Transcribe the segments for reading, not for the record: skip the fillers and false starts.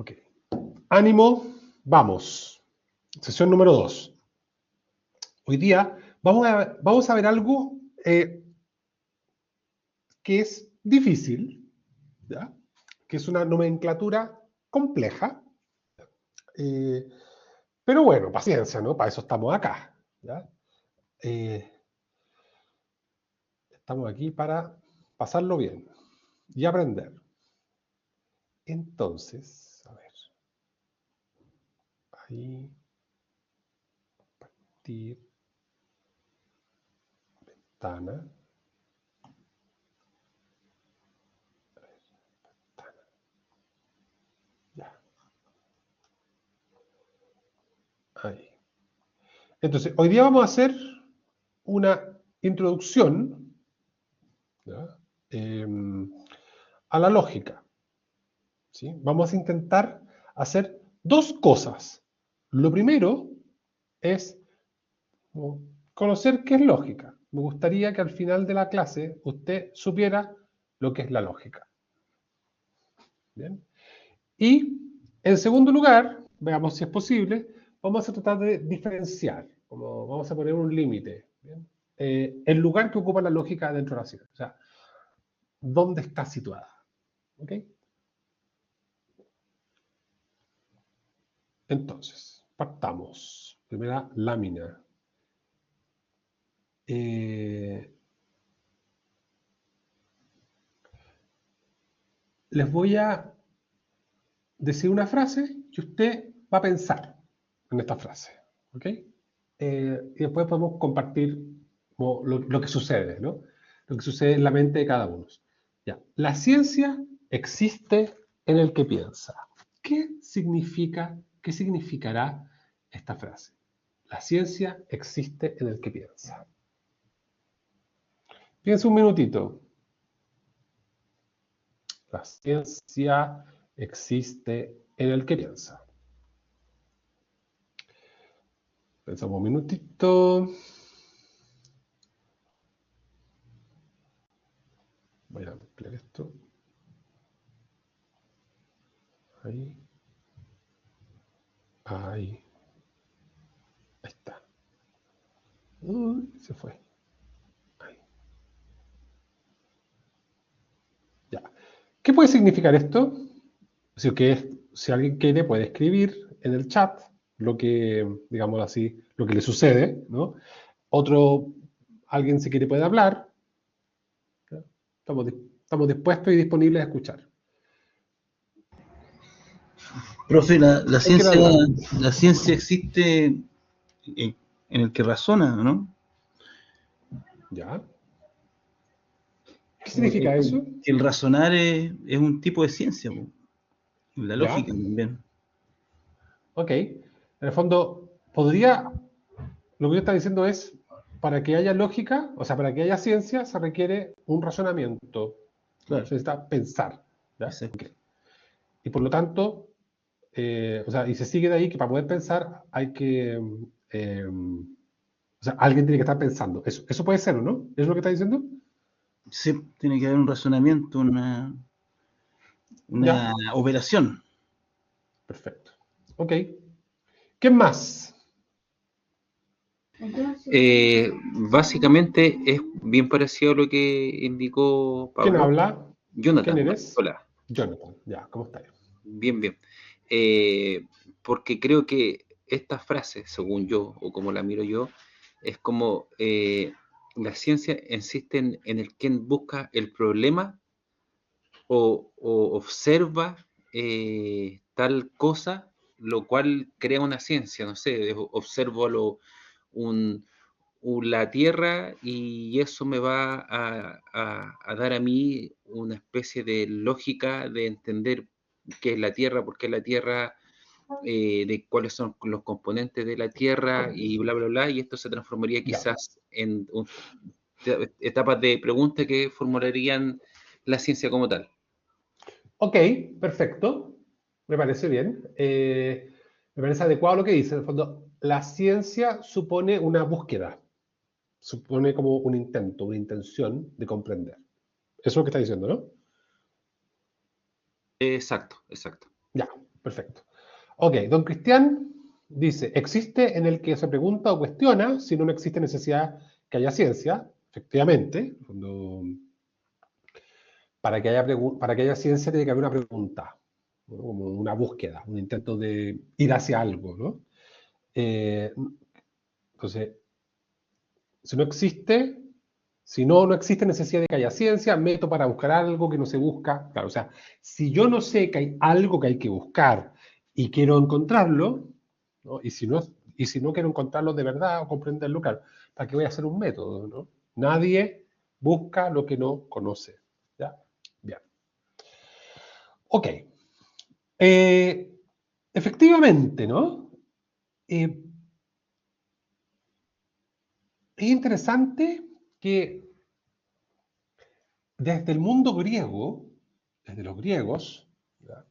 Ok. Ánimo, vamos. Sesión número 2. Hoy día vamos a ver algo que es difícil, ¿ya? Que es una nomenclatura compleja. Pero bueno, paciencia, ¿no? Para eso estamos acá, ¿ya? Estamos aquí para pasarlo bien y aprender. Entonces, a ver. Ahí. Compartir. Ventana. Ya. Ahí. Entonces, hoy día vamos a hacer una introducción, ¿ya? A la lógica, ¿sí? Vamos a intentar hacer dos cosas. Lo primero es conocer qué es lógica. Me gustaría que al final de la clase usted supiera lo que es la lógica. ¿Bien? Y en segundo lugar, veamos si es posible, vamos a tratar de diferenciar, como vamos a poner un límite, el lugar que ocupa la lógica dentro de la ciencia. O sea, ¿dónde está situada? ¿Ok? Entonces, partamos. Primera lámina. Les voy a decir una frase y usted va a pensar en esta frase. ¿Ok? Y después podemos compartir lo que sucede, ¿no? Lo que sucede en la mente de cada uno. Ya. La ciencia existe en el que piensa. ¿Qué significará esta frase? La ciencia existe en el que piensa. Piensa un minutito. La ciencia existe en el que piensa. Pensamos un minutito. Voy a ampliar esto. Ahí. Ahí. Ahí está. Se fue. Ahí. Ya. ¿Qué puede significar esto? Si alguien quiere, puede escribir en el chat lo que, digamos así, lo que le sucede, ¿no? Alguien si quiere puede hablar. ¿Ya? Estamos dispuestos y disponibles a escuchar. Profe, ¿Quién quiere hablar? la ciencia existe en el que razona, ¿no? ¿Ya? ¿Qué significa eso? Que el razonar es un tipo de ciencia, la ¿Ya? lógica también. Ok. En el fondo, lo que yo está diciendo es, para que haya lógica, o sea, para que haya ciencia, se requiere un razonamiento. Claro, Se necesita pensar. ¿Ya? exacto. Okay. Y por lo tanto, o sea, y se sigue de ahí que para poder pensar hay que, o sea, alguien tiene que estar pensando. Eso puede ser, ¿o no? ¿Es lo que está diciendo? Sí, tiene que haber un razonamiento, Ya, una operación. perfecto. Ok. ¿Qué más? Básicamente es bien parecido a lo que indicó ¿Quién Pablo. habla? ¿Quién Jonathan, eres? hola, Jonathan. Ya, ¿cómo estás? bien, bien. Porque creo que esta frase, según yo, o como la miro yo, es como la ciencia insiste en el quien busca el problema o observa tal cosa, lo cual crea una ciencia, no sé, observo la Tierra y eso me va a dar a mí una especie de lógica de entender qué es la Tierra, por qué es la Tierra, de cuáles son los componentes de la Tierra y bla, bla, bla, y esto se transformaría Ya. quizás en etapas de preguntas que formularían la ciencia como tal. Ok, perfecto. Me parece bien. Me parece adecuado lo que dice. En el fondo, la ciencia supone una búsqueda. Supone como un intento, una intención de comprender. Eso es lo que está diciendo, ¿no? Exacto, exacto. Ya, Perfecto. Ok, don Cristian dice, existe en el que se pregunta o cuestiona si no existe necesidad que haya ciencia. Efectivamente, para que haya ciencia tiene que haber una pregunta, ¿no? Como una búsqueda, un intento de ir hacia algo, ¿no? Entonces, si no existe, no existe necesidad de que haya ciencia, método para buscar algo que no se busca. Claro, o sea, si yo no sé que hay algo que hay que buscar y quiero encontrarlo, ¿no? Y si no quiero encontrarlo de verdad o comprenderlo, claro, ¿para qué voy a hacer un método, ¿no? Nadie busca lo que no conoce. ¿Ya? Bien. Ok. Efectivamente, ¿no? Eh, es interesante que desde el mundo griego, desde los griegos, ¿ya?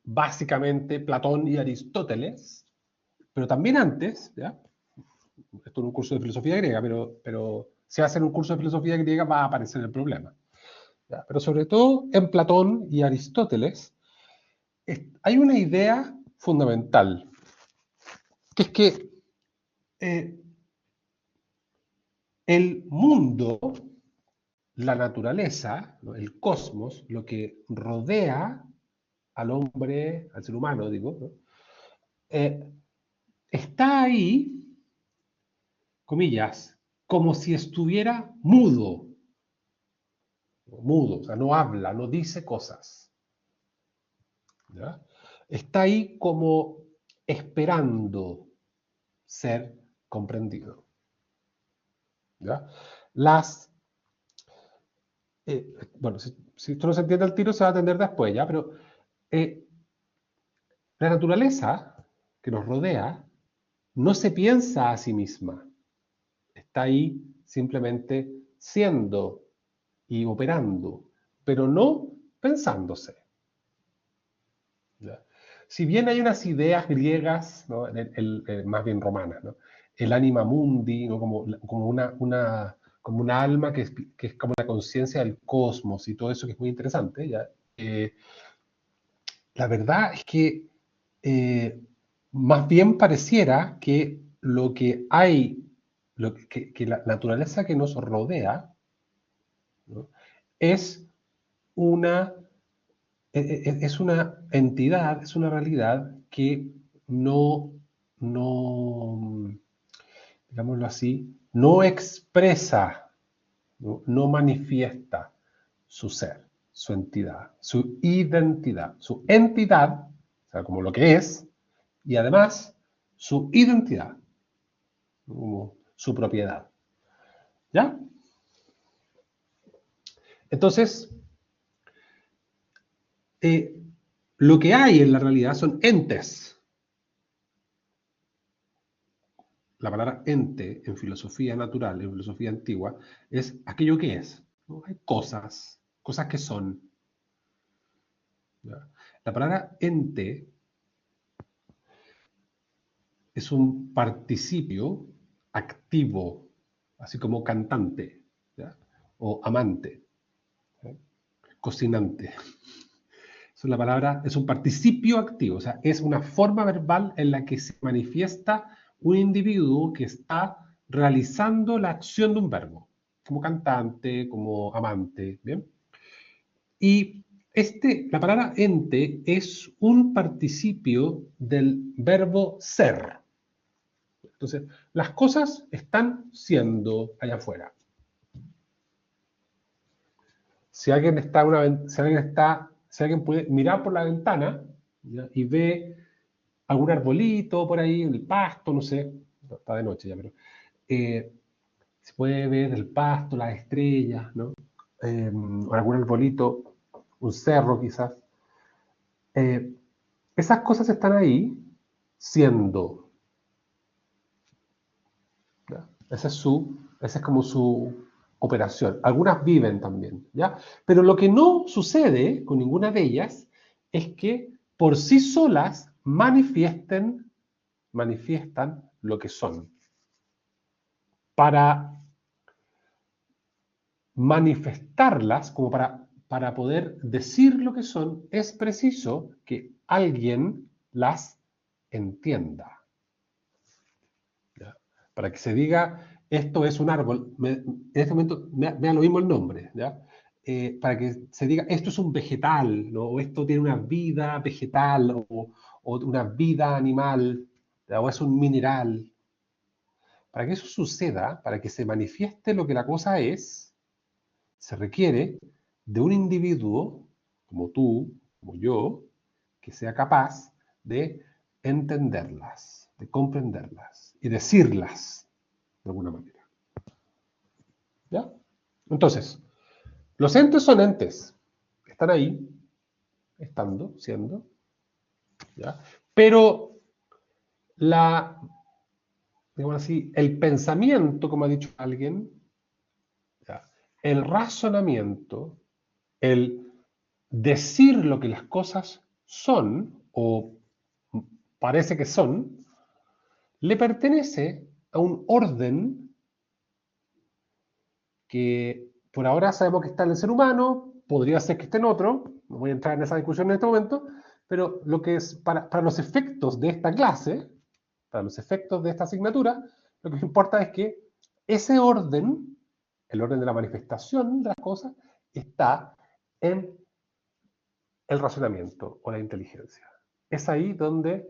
Básicamente Platón y Aristóteles, pero también antes, ¿ya? Esto es un curso de filosofía griega, pero si hacen un curso de filosofía griega va a aparecer el problema. ¿Ya? Pero sobre todo en Platón y Aristóteles hay una idea fundamental, que es que eh, el mundo, la naturaleza, ¿no? El cosmos, lo que rodea al hombre, al ser humano, digo, ¿no? eh, está ahí, comillas, como si estuviera mudo, mudo, o sea, no habla, no dice cosas. ¿Ya? Está ahí como esperando ser comprendido. ¿Ya? Las, bueno, si esto no se entiende al tiro, se va a entender después, ¿ya? Pero eh, la naturaleza que nos rodea no se piensa a sí misma. Está ahí simplemente siendo y operando, pero no pensándose. ¿Ya? Si bien hay unas ideas griegas, ¿no? Más bien romanas, ¿no? El anima mundi, ¿no? Como como una alma que es como la conciencia del cosmos y todo eso que es muy interesante, ¿ya? La verdad es que más bien pareciera que lo que hay, que la naturaleza que nos rodea, ¿no? es una, es una entidad, es una realidad que no, no, digámoslo así, no expresa, no manifiesta su ser, su entidad, su identidad, su entidad, o sea, como lo que es, y además su identidad, como su propiedad. ¿Ya? Entonces, lo que hay en la realidad son entes. La palabra ente en filosofía natural, en filosofía antigua, es aquello que es, ¿no? Hay cosas, cosas que son. ¿Ya? La palabra ente es un participio activo, así como cantante, ¿ya? O amante, ¿ya? Cocinante. La palabra es un participio activo, o sea, es una forma verbal en la que se manifiesta un individuo que está realizando la acción de un verbo, como cantante, como amante, ¿bien? Y la palabra ente es un participio del verbo ser. Entonces, las cosas están siendo allá afuera. Si alguien puede mirar por la ventana, ¿ya? Y ve algún arbolito por ahí, el pasto, no sé, no, está de noche ya, pero se puede ver el pasto, las estrellas, ¿no? O algún arbolito, un cerro quizás. Eh, Esas cosas están ahí siendo, ¿ya? Esa es como su operación. Algunas viven también, ¿ya? Pero lo que no sucede con ninguna de ellas es que por sí solas manifiestan lo que son. Para manifestarlas, como para para poder decir lo que son, es preciso que alguien las entienda. ¿Ya? Para que se diga, esto es un árbol, en este momento me da lo mismo el nombre, ¿ya? Para que se diga, esto es un vegetal, ¿no? O esto tiene una vida vegetal, o una vida animal, ¿ya? O es un mineral. Para que eso suceda, para que se manifieste lo que la cosa es, se requiere de un individuo, como tú, como yo, que sea capaz de entenderlas, de comprenderlas y decirlas de alguna manera. ¿Ya? Entonces, los entes son entes. Están ahí, estando, siendo. ¿Ya? Pero digamos así, el pensamiento, como ha dicho alguien, ¿ya? El razonamiento, el decir lo que las cosas son, o parece que son, le pertenece a un orden que por ahora sabemos que está en el ser humano, podría ser que esté en otro, no voy a entrar en esa discusión en este momento, pero lo que es para los efectos de esta clase, para los efectos de esta asignatura, lo que importa es que ese orden, el orden de la manifestación de las cosas, está en el razonamiento o la inteligencia. Es ahí donde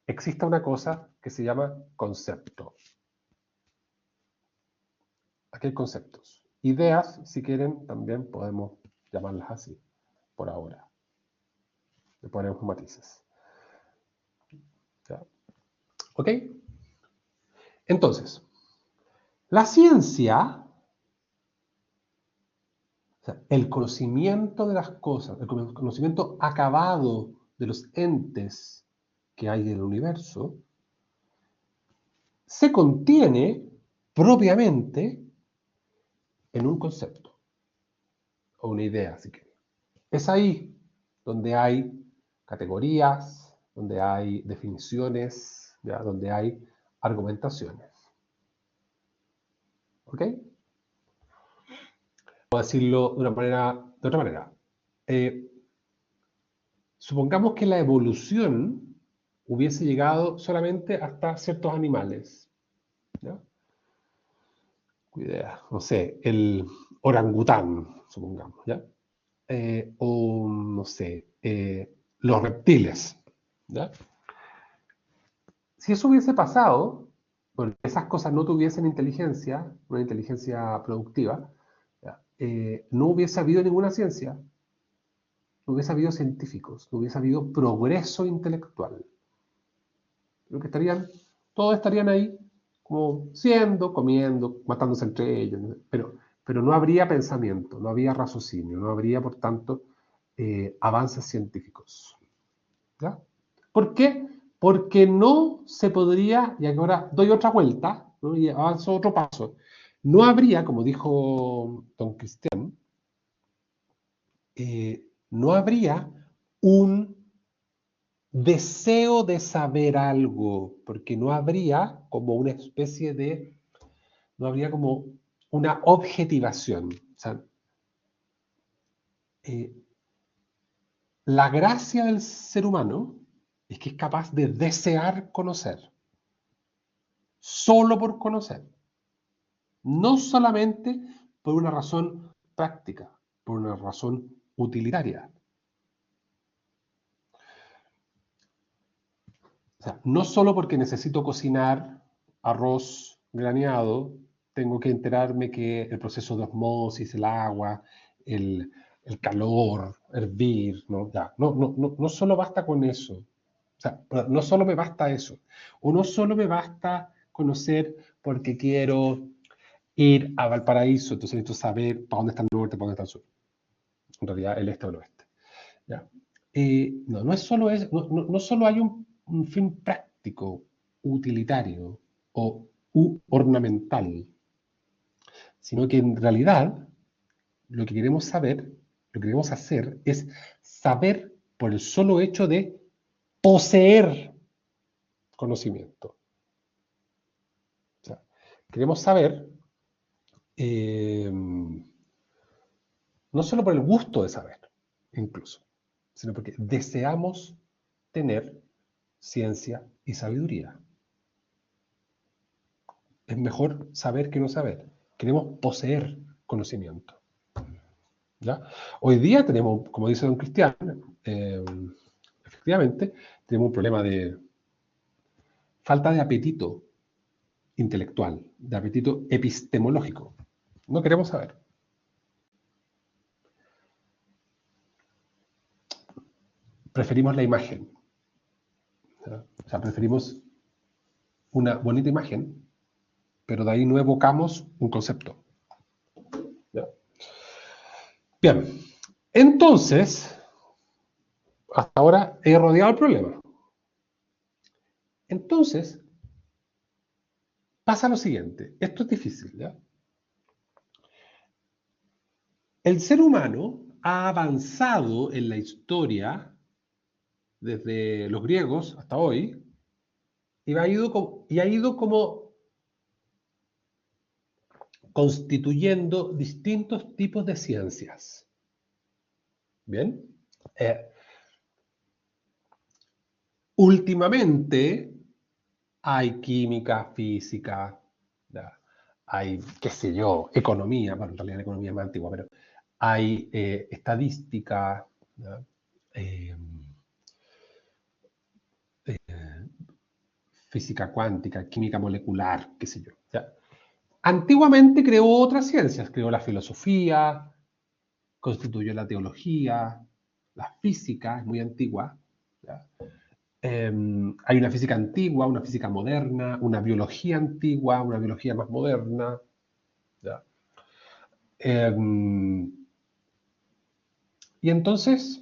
existe una cosa que se llama concepto. Aquí hay conceptos. Ideas, si quieren, también podemos llamarlas así, por ahora. Le ponemos matices. ¿Ya? ¿Ok? Entonces, la ciencia, o sea, el conocimiento de las cosas, el conocimiento acabado de los entes que hay en el universo, se contiene propiamente en un concepto o una idea, si quieren. Es ahí donde hay categorías, donde hay definiciones, ¿ya? Donde hay argumentaciones. ¿Ok? Puedo decirlo de otra manera. Supongamos que la evolución hubiese llegado solamente hasta ciertos animales. ¿Ya? Idea, no sé, el orangután, supongamos, ¿ya? O, no sé, los reptiles, ¿ya? Si eso hubiese pasado, bueno, esas cosas no tuviesen inteligencia, una inteligencia productiva, ¿ya? No hubiese habido ninguna ciencia, no hubiese habido científicos, no hubiese habido progreso intelectual. Creo que todos estarían ahí como siendo, comiendo, matándose entre ellos, ¿no? Pero no habría pensamiento, no habría raciocinio, no habría, por tanto, avances científicos. ¿Ya? ¿Por qué? Porque no se podría, y ahora doy otra vuelta, ¿no? Y avanzo otro paso. No habría, como dijo don Cristian, no habría un deseo de saber algo, porque no habría como una especie de, no habría como una objetivación. O sea, la gracia del ser humano es que es capaz de desear conocer, solo por conocer, no solamente por una razón práctica, por una razón utilitaria. O sea, no solo porque necesito cocinar arroz graneado, tengo que enterarme que el proceso de osmosis, el agua, el calor, hervir, ¿no? Ya, no solo basta con eso. O sea, no solo me basta eso. O no solo me basta conocer porque quiero ir a Valparaíso, entonces necesito saber para dónde está el norte, para dónde está el sur. En realidad, el este o el oeste. ¿Ya? No es solo eso, no solo hay un fin práctico, utilitario o ornamental, sino que en realidad lo que queremos saber, lo que queremos hacer es saber por el solo hecho de poseer conocimiento. O sea, queremos saber, no no solo por el gusto de saber, incluso, sino porque deseamos tener ciencia y sabiduría. Es mejor saber que no saber. Queremos poseer conocimiento. ¿Ya? Hoy día tenemos, como dice don Cristian, efectivamente, tenemos un problema de falta de apetito intelectual, de apetito epistemológico. No queremos saber. Preferimos la imagen. ¿Ya? O sea, preferimos una bonita imagen, pero de ahí no evocamos un concepto. ¿Ya? Bien, entonces, hasta ahora he rodeado el problema. Entonces, pasa lo siguiente. Esto es difícil, ¿ya? El ser humano ha avanzado en la historia desde los griegos hasta hoy y ha ido como constituyendo distintos tipos de ciencias. ¿Bien? Últimamente hay química, física, ¿ya? Hay, qué sé yo, economía, bueno, en realidad la economía es más antigua, pero hay estadística, ¿ya? Física cuántica, química molecular, qué sé yo. ¿Ya? Antiguamente creó otras ciencias, creó la filosofía, constituyó la teología, la física, es muy antigua. ¿Ya? Hay una física antigua, una física moderna, una biología antigua, una biología más moderna. ¿Ya? Y entonces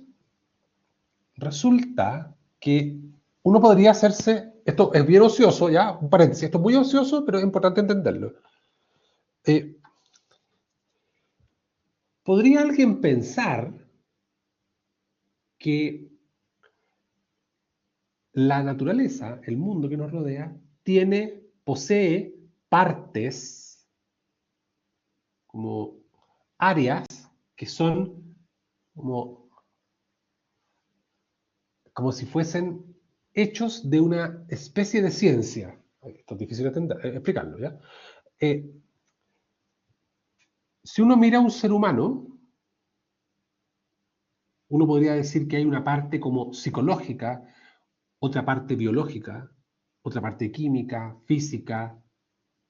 resulta que uno podría hacerse, esto es bien ocioso, ya, un paréntesis, esto es muy ocioso, pero es importante entenderlo. ¿Podría alguien pensar que la naturaleza, el mundo que nos rodea, posee partes, como áreas, que son como si fuesen hechos de una especie de ciencia? Esto es difícil de explicarlo, ¿ya? Si uno mira a un ser humano, uno podría decir que hay una parte como psicológica, otra parte biológica, otra parte química, física,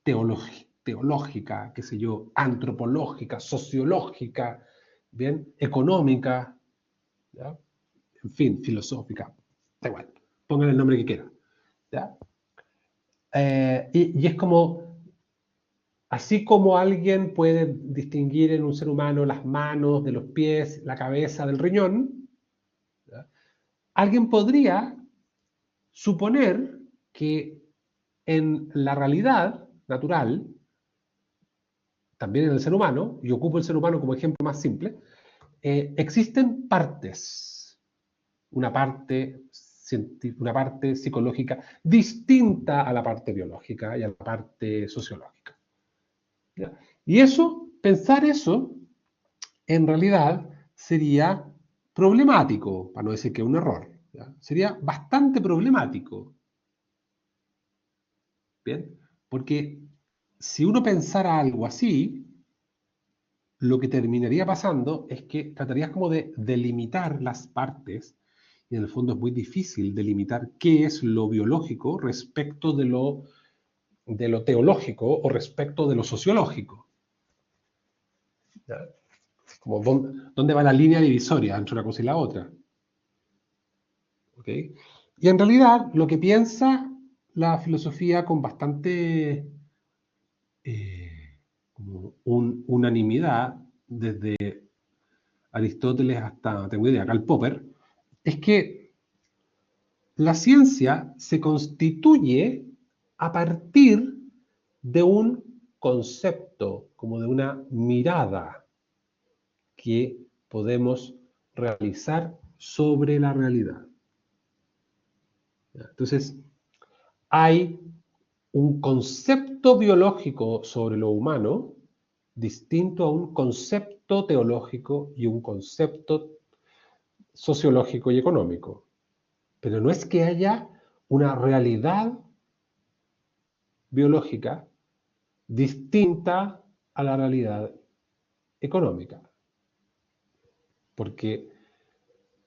teológica, qué sé yo, antropológica, sociológica, bien, económica, ¿ya? En fin, filosófica, da igual, pongan el nombre que quieran. ¿Ya? Y es como, así como alguien puede distinguir en un ser humano las manos de los pies, la cabeza del riñón, ¿ya? Alguien podría suponer que en la realidad natural, también en el ser humano, y ocupo el ser humano como ejemplo más simple, existen partes, una parte psicológica distinta a la parte biológica y a la parte sociológica. ¿Ya? Y eso, pensar eso, en realidad sería problemático, para no decir que es un error. ¿Ya? Sería bastante problemático. ¿Bien? Porque si uno pensara algo así, lo que terminaría pasando es que tratarías como de delimitar las partes, y en el fondo es muy difícil delimitar qué es lo biológico respecto de lo teológico o respecto de lo sociológico. ¿Ya? Como dónde va la línea divisoria entre una cosa y la otra. ¿Ok? Y en realidad lo que piensa la filosofía con bastante como unanimidad, desde Aristóteles hasta, tengo idea, Karl Popper, es que la ciencia se constituye a partir de un concepto, como de una mirada que podemos realizar sobre la realidad. Entonces, hay un concepto biológico sobre lo humano distinto a un concepto teológico y un concepto sociológico y económico. Pero no es que haya una realidad biológica distinta a la realidad económica. Porque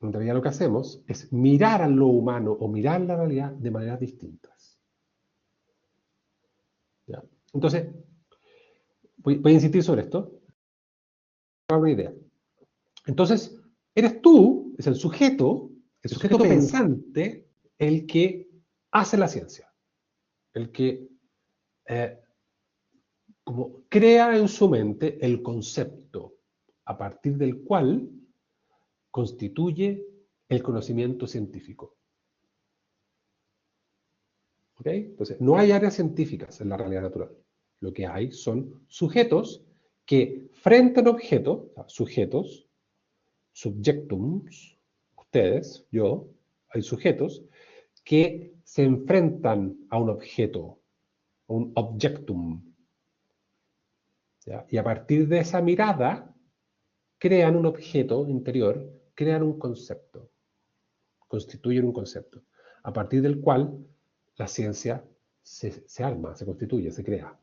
en realidad lo que hacemos es mirar a lo humano o mirar la realidad de maneras distintas. ¿Ya? Entonces, voy a insistir sobre esto. Una idea. Entonces, eres tú, es el sujeto pensante, el que hace la ciencia. El que como crea en su mente el concepto a partir del cual constituye el conocimiento científico. ¿Ok? Entonces, no hay áreas científicas en la realidad natural. Lo que hay son sujetos que frente a un objeto, o sea, sujetos, subjectums, ustedes, yo, hay sujetos que se enfrentan a un objeto, a un objectum. ¿Ya? Y a partir de esa mirada, crean un objeto interior, crean un concepto, constituyen un concepto, a partir del cual la ciencia se arma, se constituye, se crea.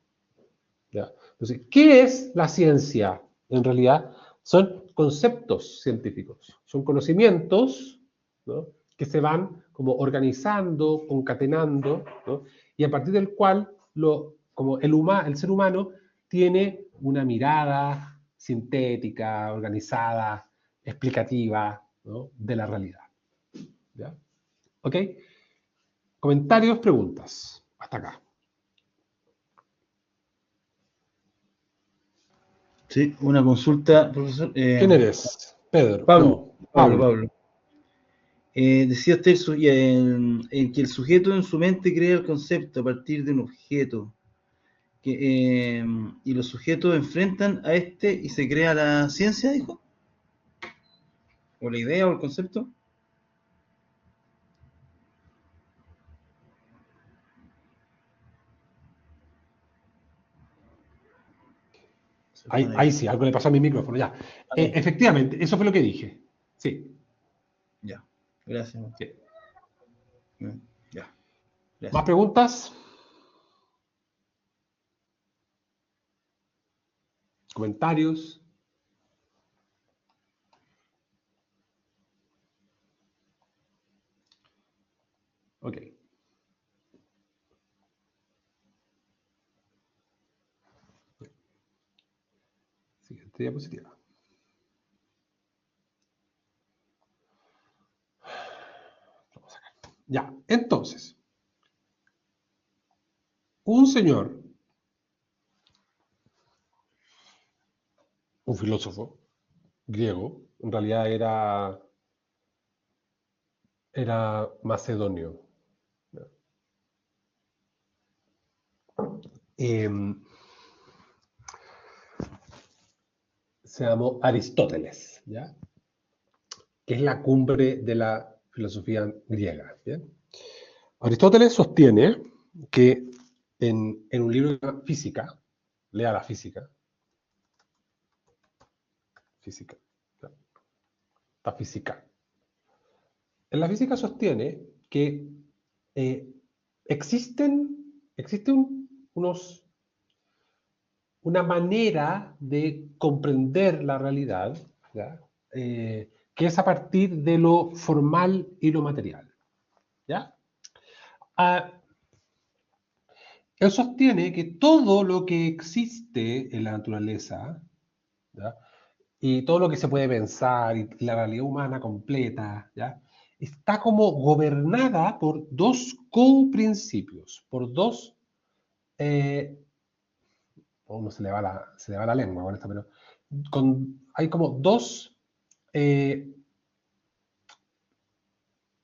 ¿Ya? Entonces, ¿qué es la ciencia? En realidad, son conceptos científicos, son conocimientos, ¿no?, que se van como organizando, concatenando, ¿no?, y a partir del cual como el ser humano tiene una mirada sintética, organizada, explicativa, ¿no?, de la realidad. ¿Ya? ¿Ok? Comentarios, preguntas. Hasta acá. Sí, una consulta, profesor. ¿Quién eres? Pedro. Pablo, No, Pablo, Pablo. Pablo. Decía usted en que el sujeto en su mente crea el concepto a partir de un objeto. Y los sujetos enfrentan a este y se crea la ciencia, dijo. O la idea o el concepto. Ahí sí, algo le pasó a mi micrófono, ya. Efectivamente, eso fue lo que dije. Sí. Ya, gracias. Sí. Ya, gracias. ¿Más preguntas? ¿Comentarios? Ok. Siguiente diapositiva. Vamos a sacar. Ya, entonces, un señor, un filósofo griego, en realidad era macedonio. Se llamó Aristóteles, ¿ya?, que es la cumbre de la filosofía griega. ¿Bien? Aristóteles sostiene que en un libro de física, lea la física, la física. En la física sostiene que existe una manera de comprender la realidad, ¿ya?, que es a partir de lo formal y lo material. ¿Ya? Él sostiene que todo lo que existe en la naturaleza, ¿ya?, y todo lo que se puede pensar, y la realidad humana completa, ¿ya?, está como gobernada por dos coprincipios, por dos... no se le va la lengua con esto, pero hay como dos...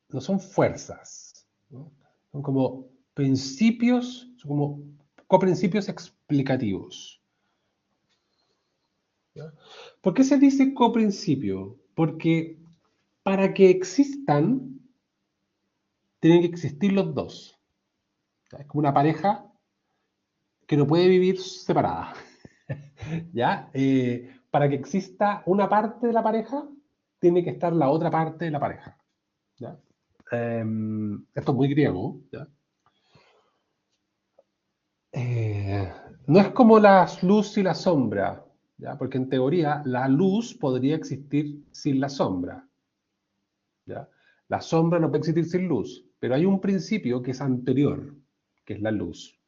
no son fuerzas, ¿no?, son como principios, son como coprincipios explicativos. ¿Ya? ¿Por qué se dice coprincipio? Porque para que existan, tienen que existir los dos. ¿Ya? Es como una pareja que no puede vivir separada. ¿Ya? Para que exista una parte de la pareja, tiene que estar la otra parte de la pareja. ¿Ya? Esto es muy griego. ¿Ya? No es como la luz y la sombra, ¿ya? Porque en teoría la luz podría existir sin la sombra. ¿Ya? La sombra no puede existir sin luz, pero hay un principio que es anterior, que es la luz.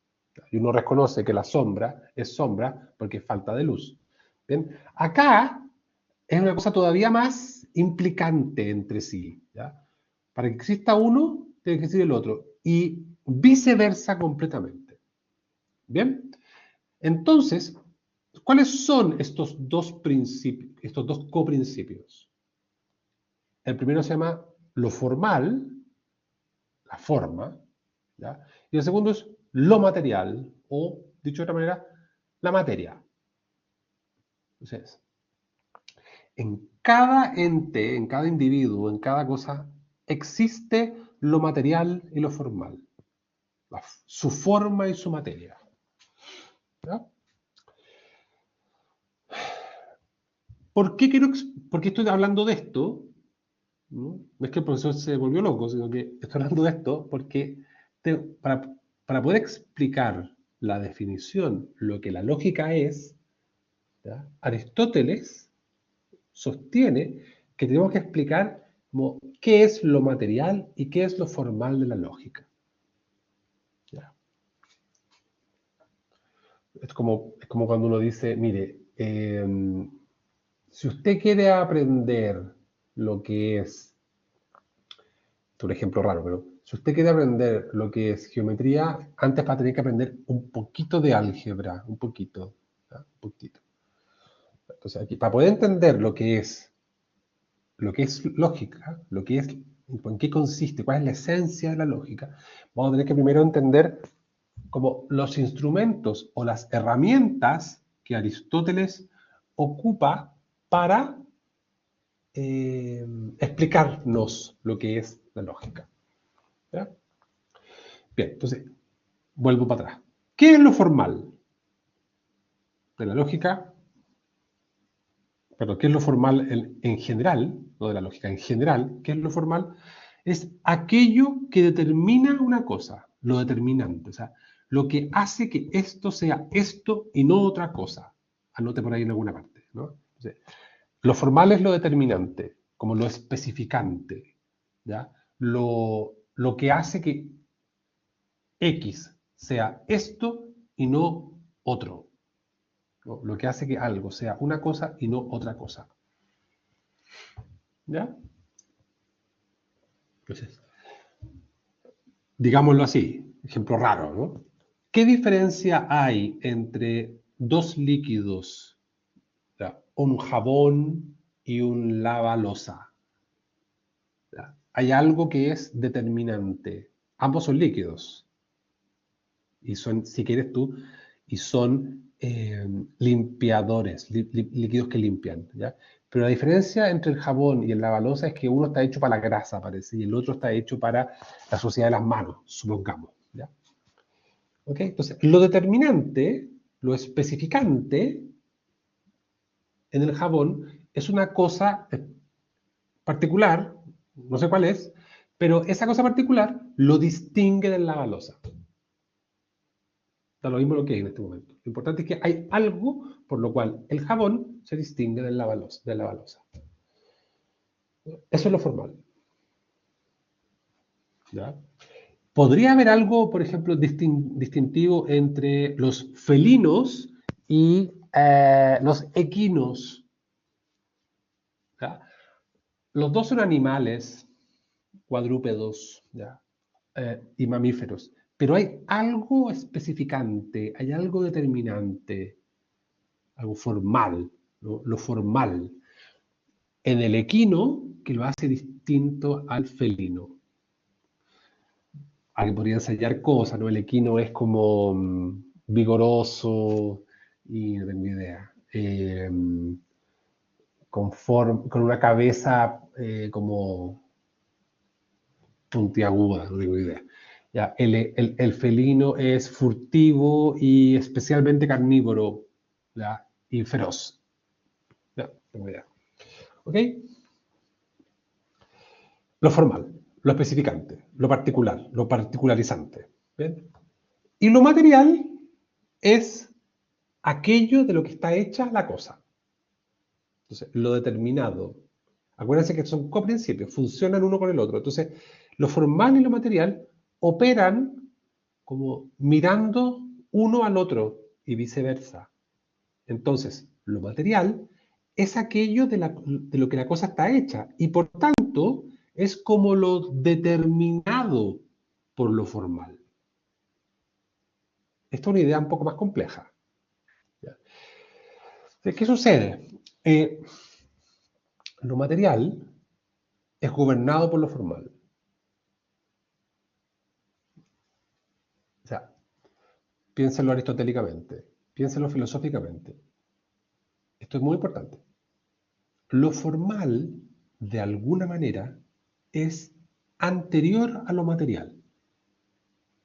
Y uno reconoce que la sombra es sombra porque es falta de luz. ¿Bien? Acá es una cosa todavía más implicante entre sí. ¿Ya? Para que exista uno, tiene que existir el otro. Y viceversa completamente. ¿Bien? Entonces, ¿cuáles son estos dos principios, estos dos coprincipios? El primero se llama lo formal, la forma, ¿ya? Y el segundo es lo material, o, dicho de otra manera, la materia. Entonces, en cada ente, en cada individuo, en cada cosa, existe lo material y lo formal, su forma y su materia. ¿Ya? ¿Por qué estoy hablando de esto? No es que el profesor se volvió loco, sino que estoy hablando de esto porque para poder explicar la definición, lo que la lógica es, ¿ya? Aristóteles sostiene que tenemos que explicar como, qué es lo material y qué es lo formal de la lógica. ¿Ya? Es como cuando uno dice, mire, si usted quiere aprender lo que es, un ejemplo raro, pero si usted quiere aprender lo que es geometría, antes va a tener que aprender un poquito de álgebra, un poquito, ¿ya? Un poquito. Entonces, aquí, para poder entender lo que es lógica, lo que es, en qué consiste, cuál es la esencia de la lógica, vamos a tener que primero entender como los instrumentos o las herramientas que Aristóteles ocupa para explicarnos lo que es la lógica. ¿Ya? Bien, entonces, vuelvo para atrás. ¿Qué es lo formal de la lógica? Perdón, ¿qué es lo formal en general? No de la lógica, en general, ¿qué es lo formal? Es aquello que determina una cosa, lo determinante, o sea, lo que hace que esto sea esto y no otra cosa. Anote por ahí en alguna parte, ¿no? Entonces, lo formal es lo determinante, como lo especificante, ¿ya? Lo que hace que X sea esto y no otro, ¿no? Lo que hace que algo sea una cosa y no otra cosa. ¿Ya? Entonces, digámoslo así, ejemplo raro, ¿no? ¿Qué diferencia hay entre dos líquidos, ¿ya? Un jabón y un lavalosa? ¿Ya? Hay algo que es determinante. Ambos son líquidos. Y son, si quieres tú, y son limpiadores, líquidos que limpian, ¿ya? Pero la diferencia entre el jabón y el lavalosa es que uno está hecho para la grasa, parece, y el otro está hecho para la suciedad de las manos, supongamos, ¿ya? ¿Ok? Entonces, lo determinante, lo especificante en el jabón es una cosa particular, no sé cuál es, pero esa cosa particular lo distingue del lavalosa. Da lo mismo lo que hay en este momento. Lo importante es que hay algo por lo cual el jabón se distingue del lavalosa. Eso es lo formal. ¿Ya? Podría haber algo, por ejemplo, distintivo entre los felinos y los equinos. ¿Ya? Los dos son animales cuadrúpedos, ¿ya? Y mamíferos, pero hay algo especificante, hay algo determinante, algo formal, ¿no? Lo formal en el equino que lo hace distinto al felino. Alguien podría ensayar cosas, ¿no? El equino es como vigoroso y no tengo idea. Con una cabeza como puntiaguda, no tengo idea. Ya, el felino es furtivo y especialmente carnívoro. ¿ya? Y feroz. Ya, tengo idea. ¿Ok? Lo formal, lo especificante, lo particular, lo particularizante. ¿Bien? Y lo material es aquello de lo que está hecha la cosa. Entonces, lo determinado. Acuérdense que son coprincipios, funcionan uno con el otro. Entonces, lo formal y lo material operan como mirando uno al otro y viceversa. Entonces, lo material es aquello de lo que la cosa está hecha y por tanto es como lo determinado por lo formal. Esta es una idea un poco más compleja. ¿Ya? ¿Qué sucede? Lo material es gobernado por lo formal. O sea, piénsenlo aristotélicamente, piénsenlo filosóficamente. Esto es muy importante. Lo formal, de alguna manera, es anterior a lo material.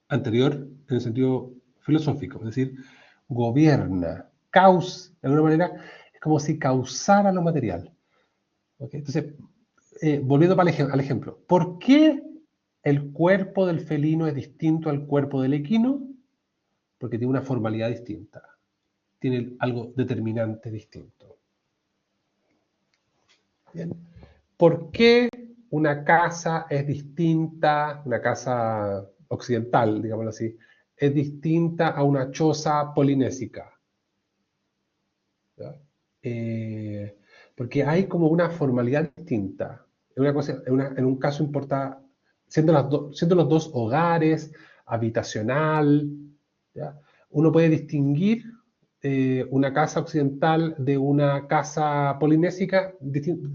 Anterior en el sentido filosófico, es decir, gobierna, causa, de alguna manera, es como si causara lo material. ¿Okay? Entonces, volviendo al ejemplo, ¿por qué el cuerpo del felino es distinto al cuerpo del equino? Porque tiene una formalidad distinta, tiene algo determinante distinto. Bien. ¿Por qué una casa es distinta, una casa occidental, digámoslo así, es distinta a una choza polinésica? ¿Ya? Porque hay como una formalidad distinta. En un caso importa, siendo los dos hogares, habitacional, ¿ya? Uno puede distinguir una casa occidental de una casa polinésica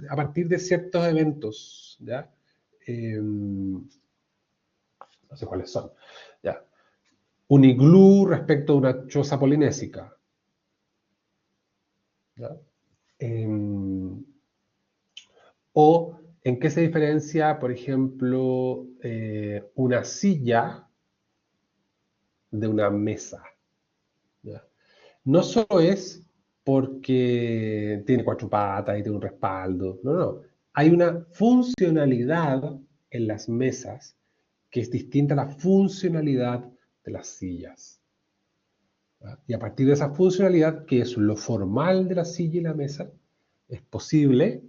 a partir de ciertos eventos, ¿ya? No sé cuáles son, ¿ya? Un iglú respecto a una choza polinésica, ¿ya? O en qué se diferencia, por ejemplo, una silla de una mesa, ¿ya? No solo es porque tiene cuatro patas y tiene un respaldo, no, no. Hay una funcionalidad en las mesas que es distinta a la funcionalidad de las sillas. ¿Ya? Y a partir de esa funcionalidad, que es lo formal de la silla y la mesa, es posible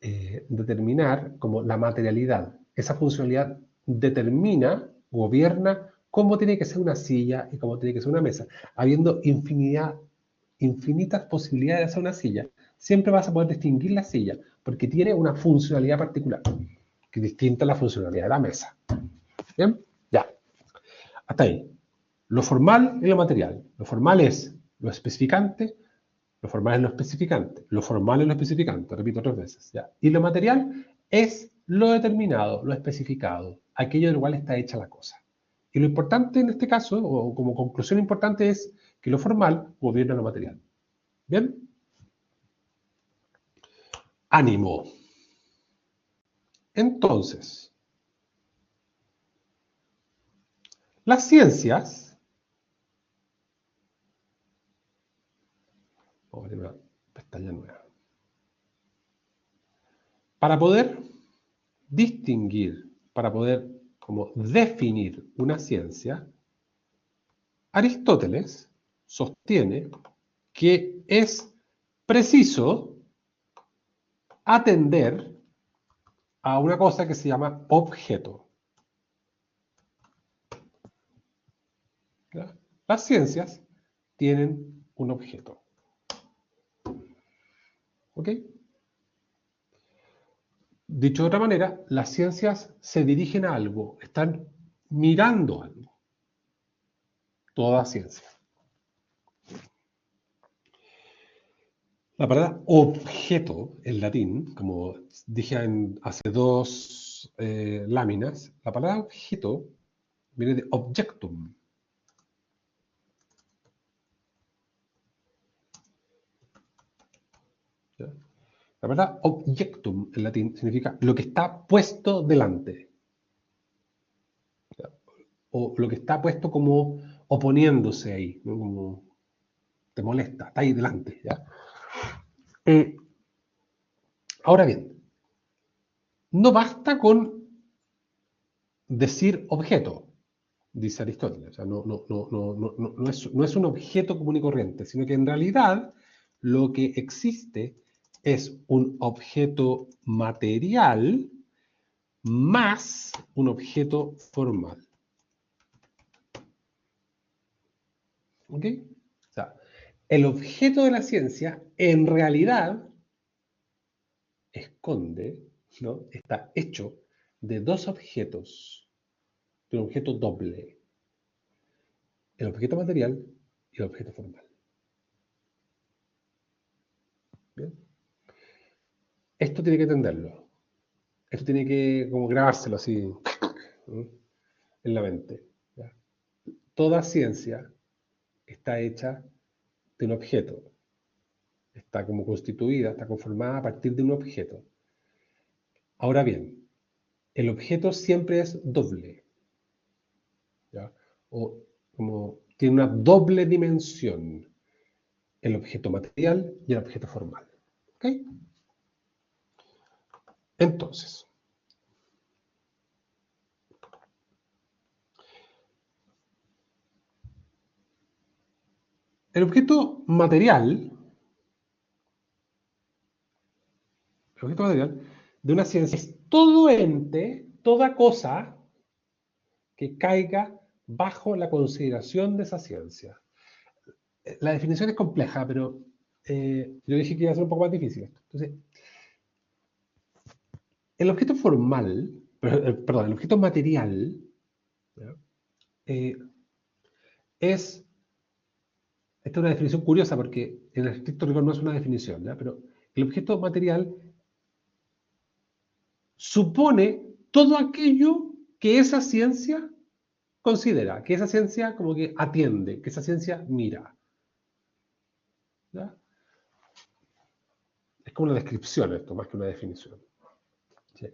determinar como la materialidad. Esa funcionalidad determina, gobierna cómo tiene que ser una silla y cómo tiene que ser una mesa. Habiendo infinitas posibilidades de hacer una silla, siempre vas a poder distinguir la silla porque tiene una funcionalidad particular, que es distinta a la funcionalidad de la mesa. ¿Bien? Ya. Hasta ahí. Lo formal y lo material. Lo formal es lo especificante. Lo formal es lo especificante. Lo formal es lo especificante, repito 3 veces. ¿Ya? Y lo material es lo determinado, lo especificado, aquello de lo cual está hecha la cosa. Y lo importante en este caso, o como conclusión importante, es que lo formal gobierna lo material. ¿Bien? Ánimo. Entonces, las ciencias... Vamos a abrir una pestaña nueva. Para poder distinguir, para poder como definir una ciencia, Aristóteles sostiene que es preciso atender a una cosa que se llama objeto. ¿Ya? Las ciencias tienen un objeto. ¿Ok? Dicho de otra manera, las ciencias se dirigen a algo, están mirando algo. Toda ciencia. La palabra objeto en latín, como dije hace 2 láminas, la palabra objeto viene de objectum. ¿Ya? La palabra objectum en latín significa lo que está puesto delante. ¿Ya? O lo que está puesto como oponiéndose ahí, ¿no? Como te molesta, está ahí delante, ¿ya? Ahora bien, no basta con decir objeto, dice Aristóteles. O sea, no es un objeto común y corriente, sino que en realidad lo que existe es un objeto material más un objeto formal. ¿Ok? O sea, el objeto de la ciencia en realidad esconde, ¿no? Está hecho de dos objetos, de un objeto doble. El objeto material y el objeto formal. ¿Bien? Esto tiene que entenderlo. Esto tiene que como grabárselo así, ¿no? En la mente. ¿Ya? Toda ciencia está hecha de un objeto. Está como constituida, está conformada a partir de un objeto. Ahora bien, el objeto siempre es doble. ¿Ya? O como tiene una doble dimensión. El objeto material y el objeto formal. ¿Ok? Entonces, el objeto material de una ciencia es todo ente, toda cosa que caiga bajo la consideración de esa ciencia. La definición es compleja, pero yo dije que iba a ser un poco más difícil esto. Entonces, el objeto formal, perdón, el objeto material, ¿ya? Esta es una definición curiosa porque en el estricto rigor no es una definición, ¿ya? Pero el objeto material supone todo aquello que esa ciencia considera, que esa ciencia como que atiende, que esa ciencia mira. ¿Ya? Es como una descripción esto, más que una definición. ¿Sí?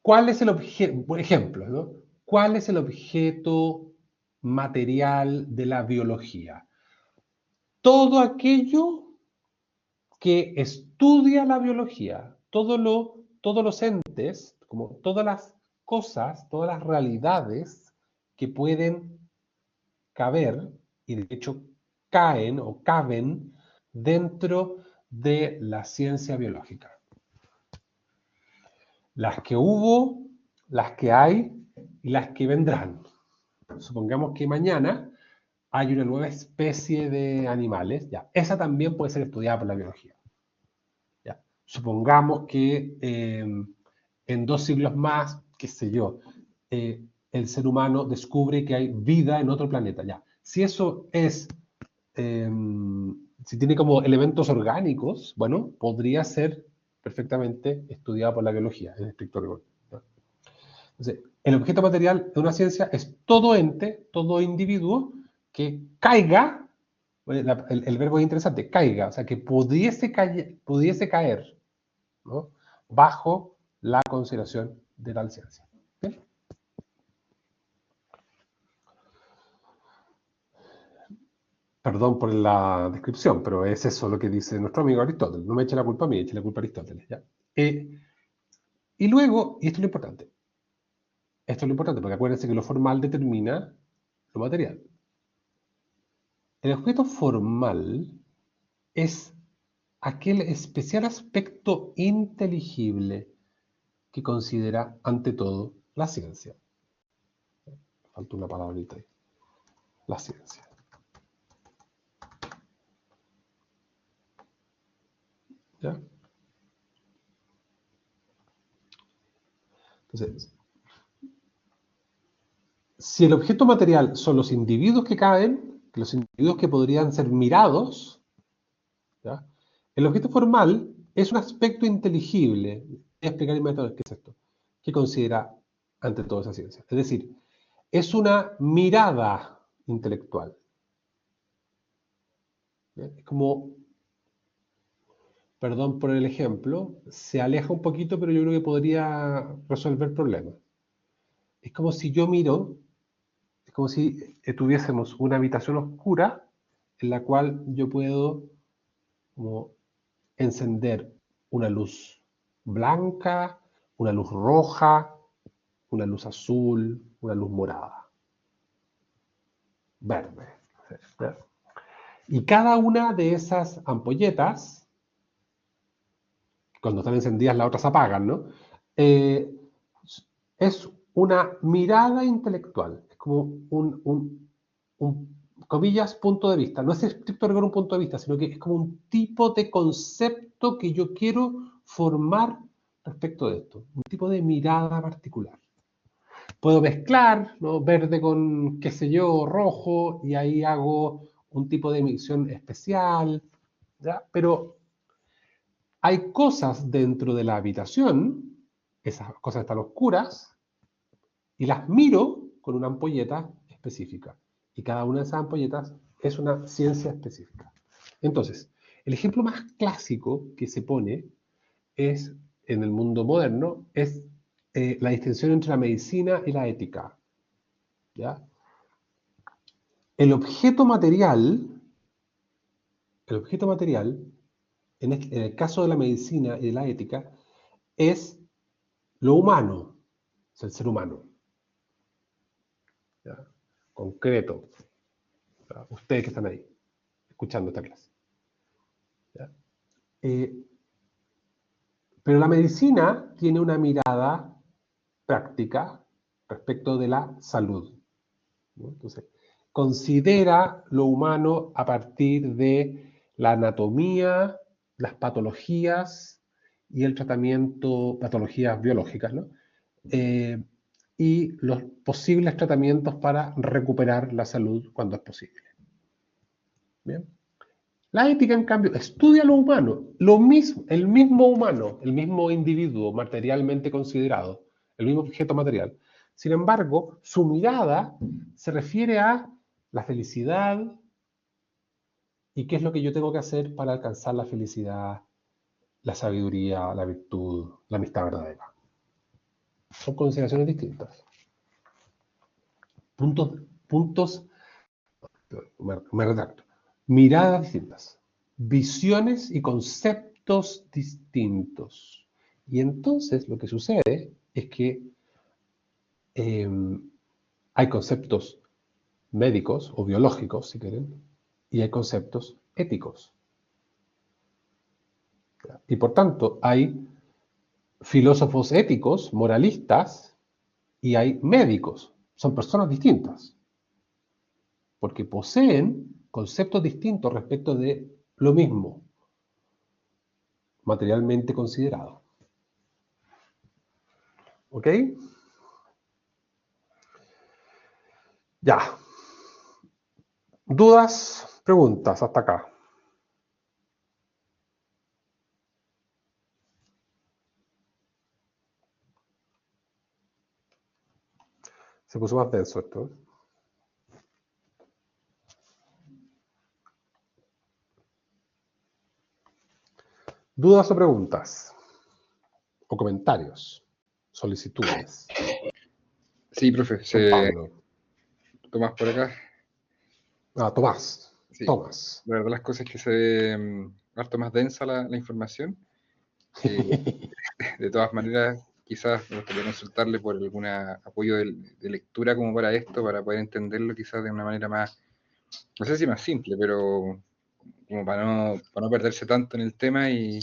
¿Cuál es el objeto, por ejemplo, ¿no? ¿Cuál es el objeto material de la biología? Todo aquello que estudia la biología, todos los entes, como todas las cosas, todas las realidades que pueden caber, y de hecho caen o caben dentro de la ciencia biológica. Las que hubo, las que hay y las que vendrán. Supongamos que mañana hay una nueva especie de animales, ya, esa también puede ser estudiada por la biología. Ya. Supongamos que en 2 siglos más, qué sé yo, el ser humano descubre que hay vida en otro planeta. Ya. Si eso es, si tiene como elementos orgánicos, bueno, podría ser perfectamente estudiado por la biología, en estricto rigor. ¿Ya? Entonces, el objeto material de una ciencia es todo ente, todo individuo que caiga, el verbo es interesante, caiga, o sea, que pudiese caer, ¿no? Bajo la consideración de tal ciencia. ¿Bien? Perdón por la descripción, pero es eso lo que dice nuestro amigo Aristóteles. No me eche la culpa a mí, eche la culpa a Aristóteles. ¿Ya? Y luego, y esto es lo importante, porque acuérdense que lo formal determina lo material. El objeto formal es aquel especial aspecto inteligible que considera ante todo la ciencia. Falta una palabrita ahí. La ciencia. ¿Ya? Entonces, si el objeto material son los individuos que caen, los individuos que podrían ser mirados, ¿ya? El objeto formal es un aspecto inteligible, voy a explicar inmediatamente qué es esto, que considera ante todo esa ciencia. Es decir, es una mirada intelectual. ¿Bien? Es como, perdón por el ejemplo, se aleja un poquito, pero yo creo que podría resolver problemas. Es como si yo miro, es como si tuviésemos una habitación oscura en la cual yo puedo como encender una luz blanca, una luz roja, una luz azul, una luz morada, verde. ¿Ya? Y cada una de esas ampolletas, cuando están encendidas las otras se apagan, ¿no? Eh, es una mirada intelectual, es como comillas, punto de vista. No es estricto rigor un punto de vista, sino que es como un tipo de concepto que yo quiero formar respecto de esto, un tipo de mirada particular. Puedo mezclar, ¿no? Verde con, qué sé yo, rojo, y ahí hago un tipo de emisión especial, ¿ya? Pero hay cosas dentro de la habitación, esas cosas están oscuras, y las miro con una ampolleta específica. Y cada una de esas ampolletas es una ciencia específica. Entonces, el ejemplo más clásico que se pone es, en el mundo moderno, es la distinción entre la medicina y la ética. ¿Ya? El objeto material, en el caso de la medicina y de la ética, es lo humano, es el ser humano. ¿Ya? Concreto. ¿Ya? Ustedes que están ahí, escuchando esta clase. ¿Ya? Pero la medicina tiene una mirada práctica respecto de la salud, ¿no? Entonces, considera lo humano a partir de la anatomía, las patologías y el tratamiento, patologías biológicas, ¿no? Y los posibles tratamientos para recuperar la salud cuando es posible. ¿Bien? La ética, en cambio, estudia lo humano, lo mismo, el mismo humano, el mismo individuo materialmente considerado, el mismo objeto material. Sin embargo, su mirada se refiere a la felicidad y qué es lo que yo tengo que hacer para alcanzar la felicidad, la sabiduría, la virtud, la amistad verdadera. Son consideraciones distintas. Puntos, me retracto. Miradas distintas, visiones y conceptos distintos. Y entonces lo que sucede es que hay conceptos médicos o biológicos, si quieren, y hay conceptos éticos. Y por tanto hay filósofos éticos, moralistas, y hay médicos. Son personas distintas, porque poseen conceptos distintos respecto de lo mismo, materialmente considerado. ¿Ok? Ya. ¿Dudas? ¿Preguntas hasta acá? Se puso más denso esto. ¿Dudas o preguntas? ¿O comentarios? ¿Solicitudes? Sí, profe, Don Pablo. Tomás por acá. Ah, Tomás. Sí, Tomás. la verdad las cosas es que se ve harto más densa la información. De todas maneras, quizás me gustaría consultarle por algún apoyo de lectura como para esto, para poder entenderlo quizás de una manera más, no sé si más simple, pero como para no perderse tanto en el tema y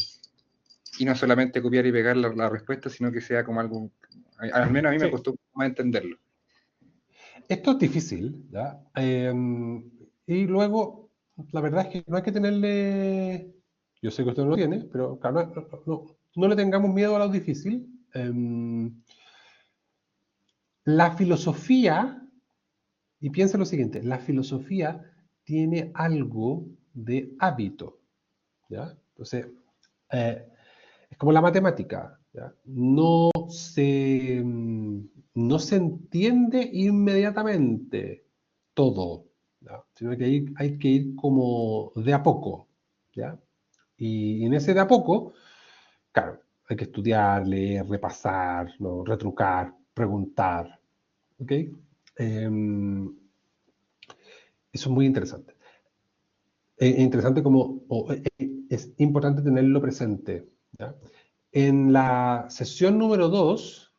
no solamente copiar y pegar la respuesta, sino que sea como algo, al menos a mí me Sí. costó un poco más entenderlo. Esto es difícil, ¿ya? Y luego, la verdad es que no hay que tenerle... Yo sé que usted no lo tiene, pero claro, no le tengamos miedo a lo difícil. La filosofía, y piensa lo siguiente, la filosofía tiene algo de hábito, ¿ya? Entonces, es como la matemática, ¿ya? No se entiende inmediatamente todo, ¿ya? Sino que hay que ir como de a poco, ¿ya? Y en ese de a poco, claro, hay que estudiar, leer, repasar, ¿no? Retrucar, preguntar, ¿ok? Eso es muy interesante. es interesante es importante tenerlo presente, ¿ya? En la sesión número 2,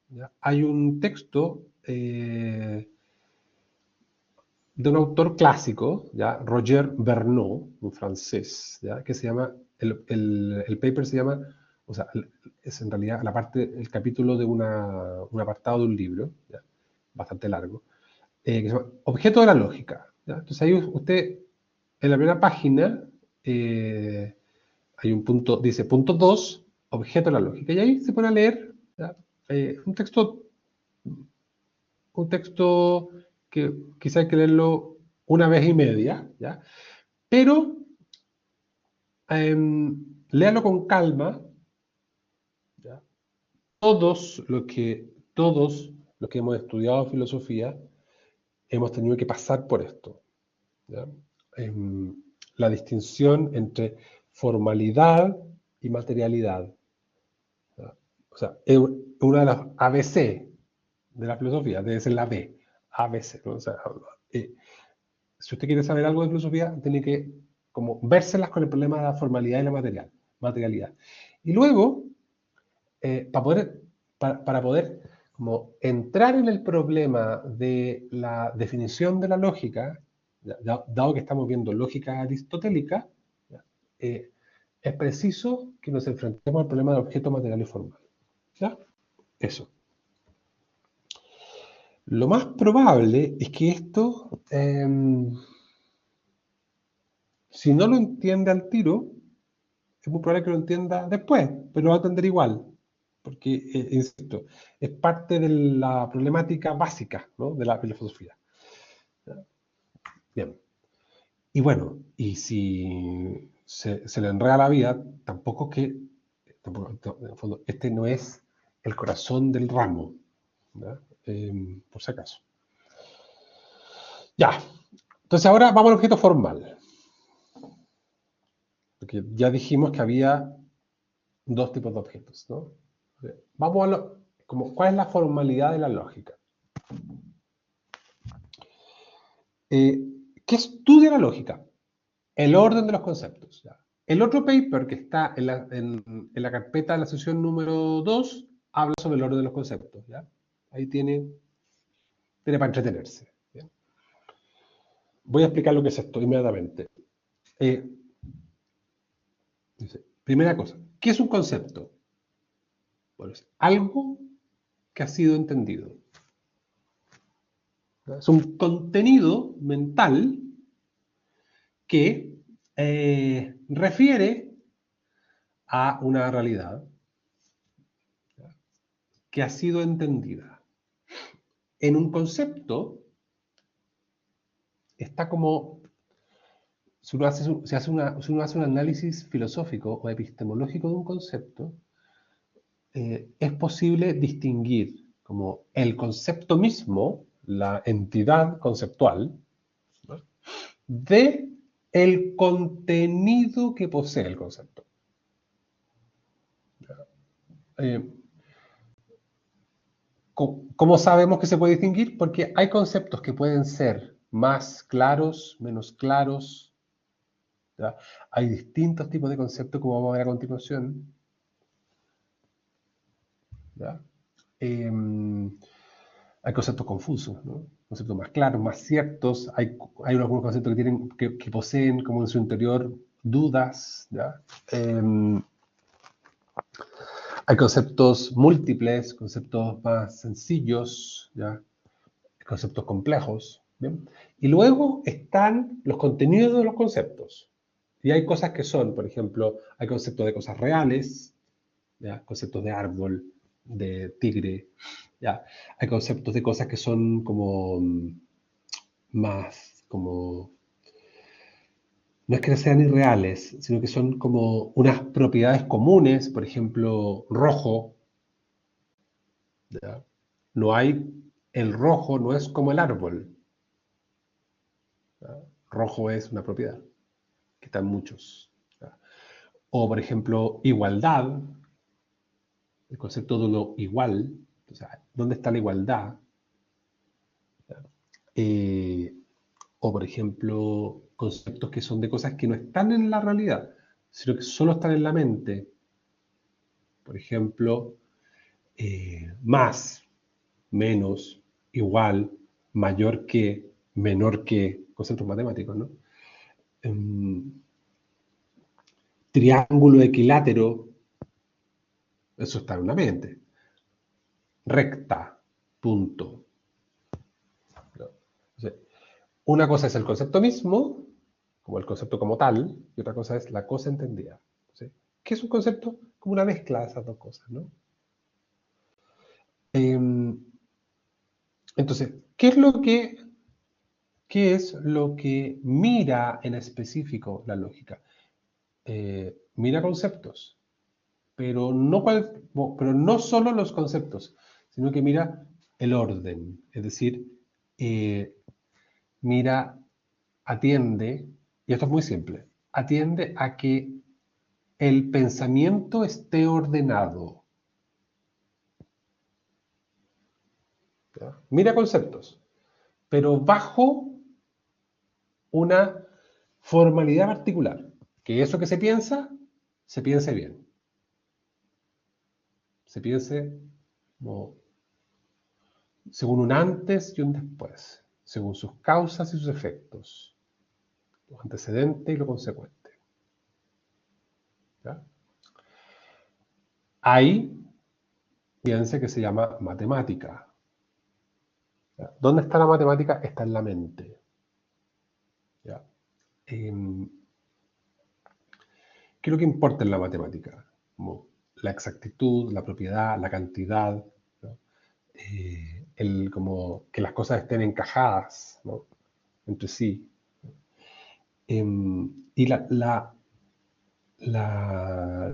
¿ya?, hay un texto de un autor clásico, ¿ya?, Roger Bernot, un francés, ¿ya?, que se llama, el paper se llama, o sea, es en realidad el capítulo de un apartado de un libro, ¿ya?, bastante largo, que se llama Objeto de la lógica, ¿ya? Entonces ahí usted, en la primera página, hay un punto, dice punto 2, objeto de la lógica, y ahí se pone a leer, ¿ya?, un texto que quizá hay que leerlo una vez y media, ¿ya? Pero léalo con calma, ¿ya? Todos los que hemos estudiado filosofía hemos tenido que pasar por esto, ¿ya? La distinción entre formalidad y materialidad, ¿ya? O sea, es una de las ABC de la filosofía, debe ser la B, ABC, ¿no? O sea, si usted quiere saber algo de filosofía, tiene que como vérselas con el problema de la formalidad y la materialidad. Y luego, para poder como entrar en el problema de la definición de la lógica, dado que estamos viendo lógica aristotélica, es preciso que nos enfrentemos al problema del objeto material y formal, ¿ya? Eso. Lo más probable es que esto, si no lo entiende al tiro, es muy probable que lo entienda después, pero lo va a entender igual, porque, insisto, es parte de la problemática básica, ¿no?, de la filosofía. Bien. Y bueno, y si se le enreda la vida, en el fondo, este no es el corazón del ramo, ¿ya? Por si acaso. Ya. Entonces ahora vamos al objeto formal. Porque ya dijimos que había dos tipos de objetos, ¿no? Vamos a ¿cuál es la formalidad de la lógica? ¿Qué estudia la lógica? El orden de los conceptos, ¿ya? El otro paper que está en la carpeta de la sesión número 2 habla sobre el orden de los conceptos, ¿ya? Ahí tiene para entretenerse, ¿ya? Voy a explicar lo que es esto inmediatamente. Primera cosa, ¿qué es un concepto? Bueno, es algo que ha sido entendido. Es un contenido mental que refiere a una realidad, ¿ya?, que ha sido entendida. En un concepto está como, si uno hace un análisis filosófico o epistemológico de un concepto, es posible distinguir como el concepto mismo, la entidad conceptual, ¿no?, de el contenido que posee el concepto. ¿Cómo sabemos que se puede distinguir? Porque hay conceptos que pueden ser más claros, menos claros, ¿ya? Hay distintos tipos de conceptos, como vamos a ver a continuación, ¿ya? Hay conceptos confusos, ¿no? Conceptos más claros, más ciertos. Hay algunos conceptos que poseen como en su interior dudas, ¿ya? Hay conceptos múltiples, conceptos más sencillos, ¿ya?, conceptos complejos, ¿bien? Y luego están los contenidos de los conceptos. Y hay cosas que son, por ejemplo, hay conceptos de cosas reales, ¿ya?, conceptos de árbol, de tigre, ¿ya? Hay conceptos de cosas que son como más, como, no es que sean irreales, sino que son como unas propiedades comunes, por ejemplo, rojo, ¿ya? El rojo no es como el árbol, ¿ya? Rojo es una propiedad, que están muchos, ¿ya? O, por ejemplo, igualdad, el concepto de lo igual, o sea, ¿dónde está la igualdad? ¿Ya? O, por ejemplo, conceptos que son de cosas que no están en la realidad, sino que solo están en la mente. Por ejemplo, más, menos, igual, mayor que, menor que, conceptos matemáticos, ¿no? Triángulo equilátero, eso está en una mente. Recta, punto. ¿No? Entonces, una cosa es el concepto mismo, como el concepto como tal, y otra cosa es la cosa entendida. Entonces, ¿qué es un concepto? Como una mezcla de esas dos cosas, ¿no? Entonces, ¿qué es lo que mira en específico la lógica? Mira conceptos, pero no solo los conceptos, sino que mira el orden, es decir, mira, atiende, y esto es muy simple, atiende a que el pensamiento esté ordenado. ¿Ya? Mira conceptos, pero bajo una formalidad particular, que eso que se piense bien, se piense como según un antes y un después, según sus causas y sus efectos, lo antecedente y lo consecuente. ¿Ya? Hay ciencia que se llama matemática. ¿Ya? ¿Dónde está la matemática? Está en la mente. ¿Ya? ¿Qué es lo que importa en la matemática? Como la exactitud, la propiedad, la cantidad, ¿no? Como que las cosas estén encajadas, ¿no? Entre sí. Y la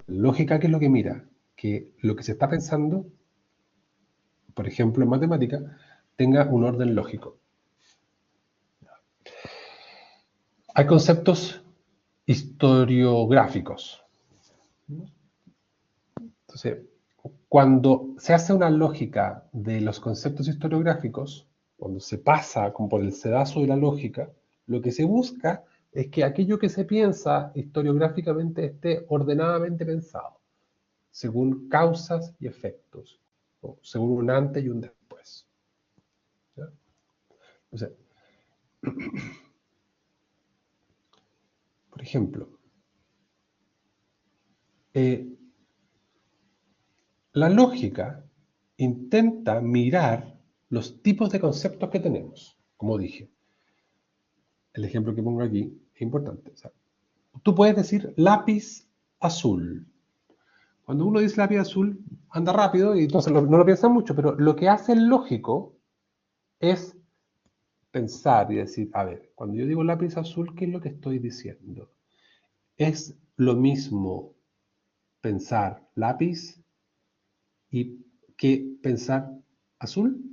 lógica, ¿qué es lo que mira? Que lo que se está pensando, por ejemplo en matemática, tenga un orden lógico. Hay conceptos historiográficos. Entonces, cuando se hace una lógica de los conceptos historiográficos, cuando se pasa como por el sedazo de la lógica, lo que se busca es que aquello que se piensa historiográficamente esté ordenadamente pensado, según causas y efectos, o según un antes y un después. ¿Ya? Entonces, por ejemplo, la lógica intenta mirar los tipos de conceptos que tenemos, como dije. El ejemplo que pongo aquí es importante. O sea, tú puedes decir lápiz azul. Cuando uno dice lápiz azul, anda rápido y entonces no lo piensa mucho, pero lo que hace el lógico es pensar y decir, a ver, cuando yo digo lápiz azul, ¿qué es lo que estoy diciendo? ¿Es lo mismo pensar lápiz y que pensar azul?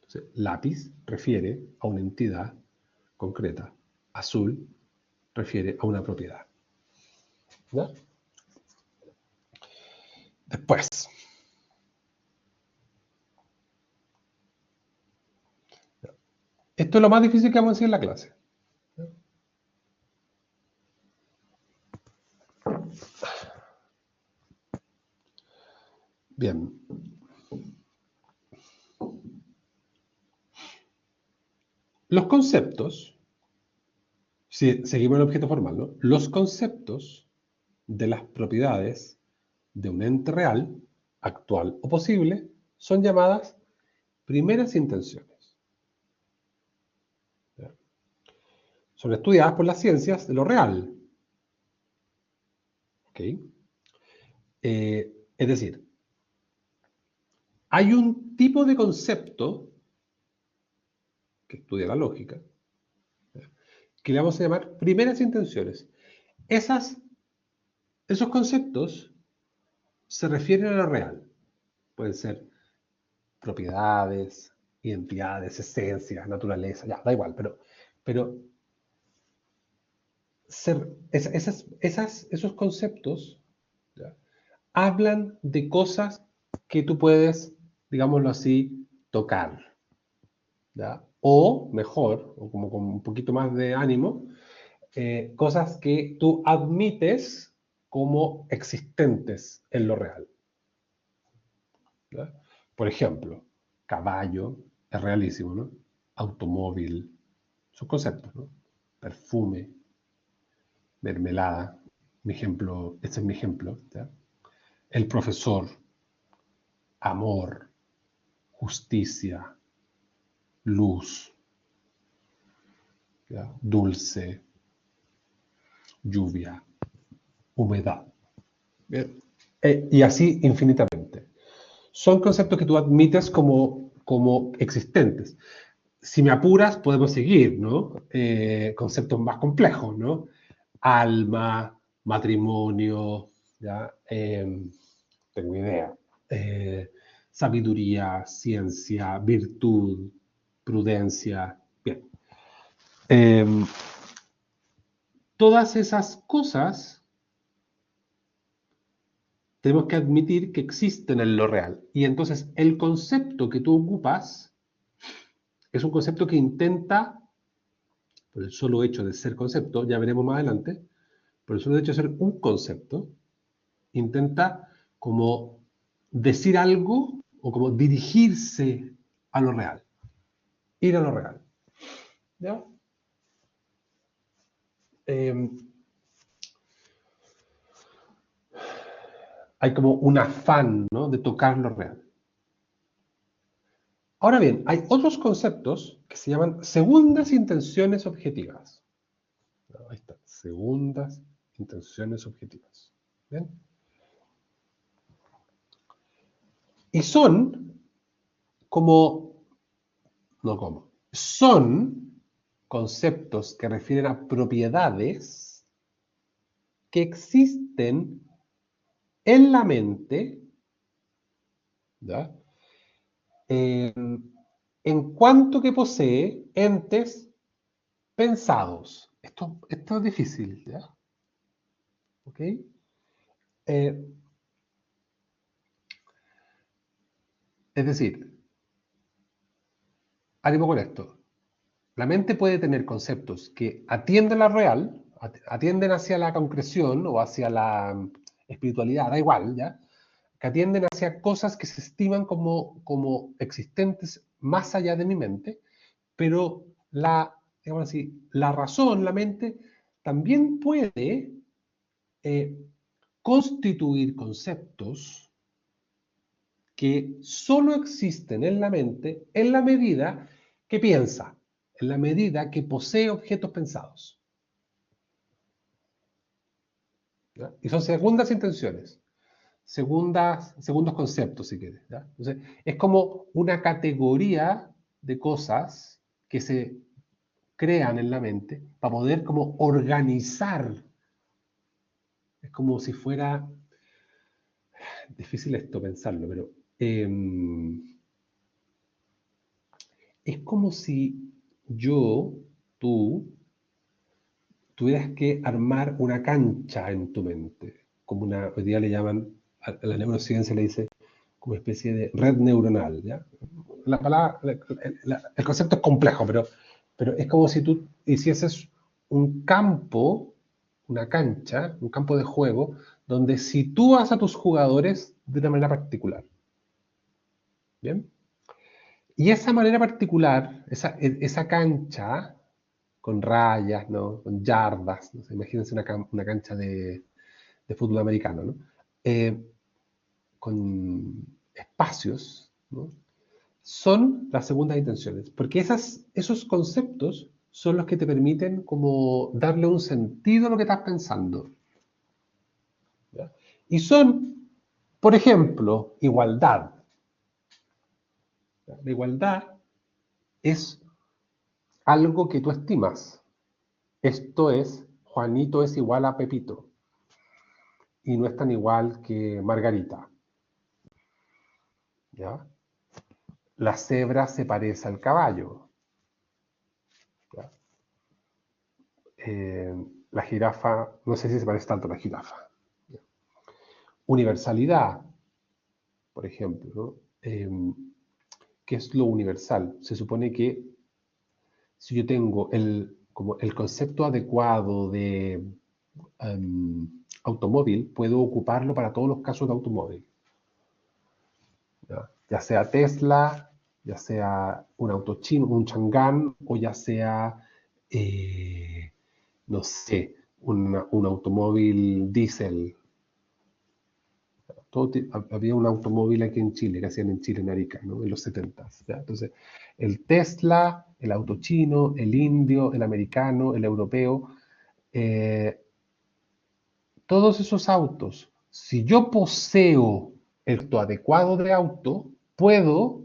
Entonces, lápiz refiere a una entidad concreta. Azul refiere a una propiedad. ¿Ya? Después, esto es lo más difícil que vamos a decir en la clase. Bien. Los conceptos, si seguimos el objeto formal, ¿no? Los conceptos de las propiedades de un ente real, actual o posible, son llamadas primeras intenciones. ¿Ya? Son estudiadas por las ciencias de lo real. ¿Ok? Es decir, hay un tipo de concepto que estudia la lógica, ¿ya? Que le vamos a llamar primeras intenciones. Esos conceptos se refieren a lo real. Pueden ser propiedades, identidades, esencias, naturaleza, ya, da igual, pero esos conceptos, ¿ya? Hablan de cosas que tú puedes, digámoslo así, tocar. ¿ya? O mejor, o como con un poquito más de ánimo, cosas que tú admites como existentes en lo real, ¿ya? Por ejemplo, caballo, es realísimo, ¿no? Automóvil, son conceptos, ¿no? Perfume, mermelada, mi ejemplo, este es mi ejemplo, ¿ya? El profesor, amor, justicia, luz, ¿ya? Dulce, lluvia, humedad. ¿Bien? Y así infinitamente. Son conceptos que tú admites como existentes. Si me apuras, podemos seguir, ¿no? Conceptos más complejos, ¿no? Alma, matrimonio, ¿ya? Tengo idea. Sabiduría, ciencia, virtud, prudencia. Bien. Todas esas cosas tenemos que admitir que existen en lo real. Y entonces el concepto que tú ocupas es un concepto que intenta, por el solo hecho de ser concepto, ya veremos más adelante, por el solo hecho de ser un concepto, intenta como decir algo o como dirigirse a lo real, ir a lo real. ¿Ya? Hay como un afán, ¿no?, de tocar lo real. Ahora bien, hay otros conceptos que se llaman segundas intenciones objetivas. Ahí está, segundas intenciones objetivas. ¿Bien? Y son son conceptos que refieren a propiedades que existen en la mente, ¿ya? En cuanto que posee entes pensados. Esto es difícil, ¿ya? ¿Ok? Es decir, ánimo con esto. La mente puede tener conceptos que atienden a la real, atienden hacia la concreción o hacia la espiritualidad, da igual, ¿ya? Que atienden hacia cosas que se estiman como existentes más allá de mi mente, pero digamos así, la razón, la mente, también puede constituir conceptos que solo existen en la mente en la medida que piensa, en la medida que posee objetos pensados. ¿Ya? Y son segundas intenciones, segundos conceptos, si quieres. ¿Ya? Entonces, es como una categoría de cosas que se crean en la mente para poder como organizar. Es como si fuera, difícil esto pensarlo, pero es como si tú, tuvieras que armar una cancha en tu mente, como hoy día le llaman, a la neurociencia le dice, como una especie de red neuronal, ¿ya? La palabra, el concepto es complejo, pero es como si tú hicieses un campo, una cancha, un campo de juego, donde sitúas a tus jugadores de una manera particular. ¿Bien? Y esa manera particular, esa cancha, con rayas, ¿no?, con yardas, ¿no? Imagínense una cancha de fútbol americano, ¿no? Con espacios, ¿no?, son las segundas intenciones, porque esos conceptos son los que te permiten como darle un sentido a lo que estás pensando. ¿Ya? Y son, por ejemplo, igualdad. ¿Ya? La igualdad es algo que tú estimas. Esto es, Juanito es igual a Pepito y no es tan igual que Margarita. ¿Ya? La cebra se parece al caballo. ¿Ya? La jirafa, no sé si se parece tanto a la jirafa. ¿Ya? Universalidad, por ejemplo, ¿no? ¿qué es lo universal? Se supone que si yo tengo como el concepto adecuado de automóvil, puedo ocuparlo para todos los casos de automóvil. Ya sea Tesla, ya sea un auto chino, un Chang'an, o ya sea, no sé, un automóvil diésel. Había un automóvil aquí en Chile, que hacían en Chile, en Arica, ¿no? En los 70s. ¿Ya? Entonces, el Tesla, el auto chino, el indio, el americano, el europeo, todos esos autos, si yo poseo el auto adecuado de auto, puedo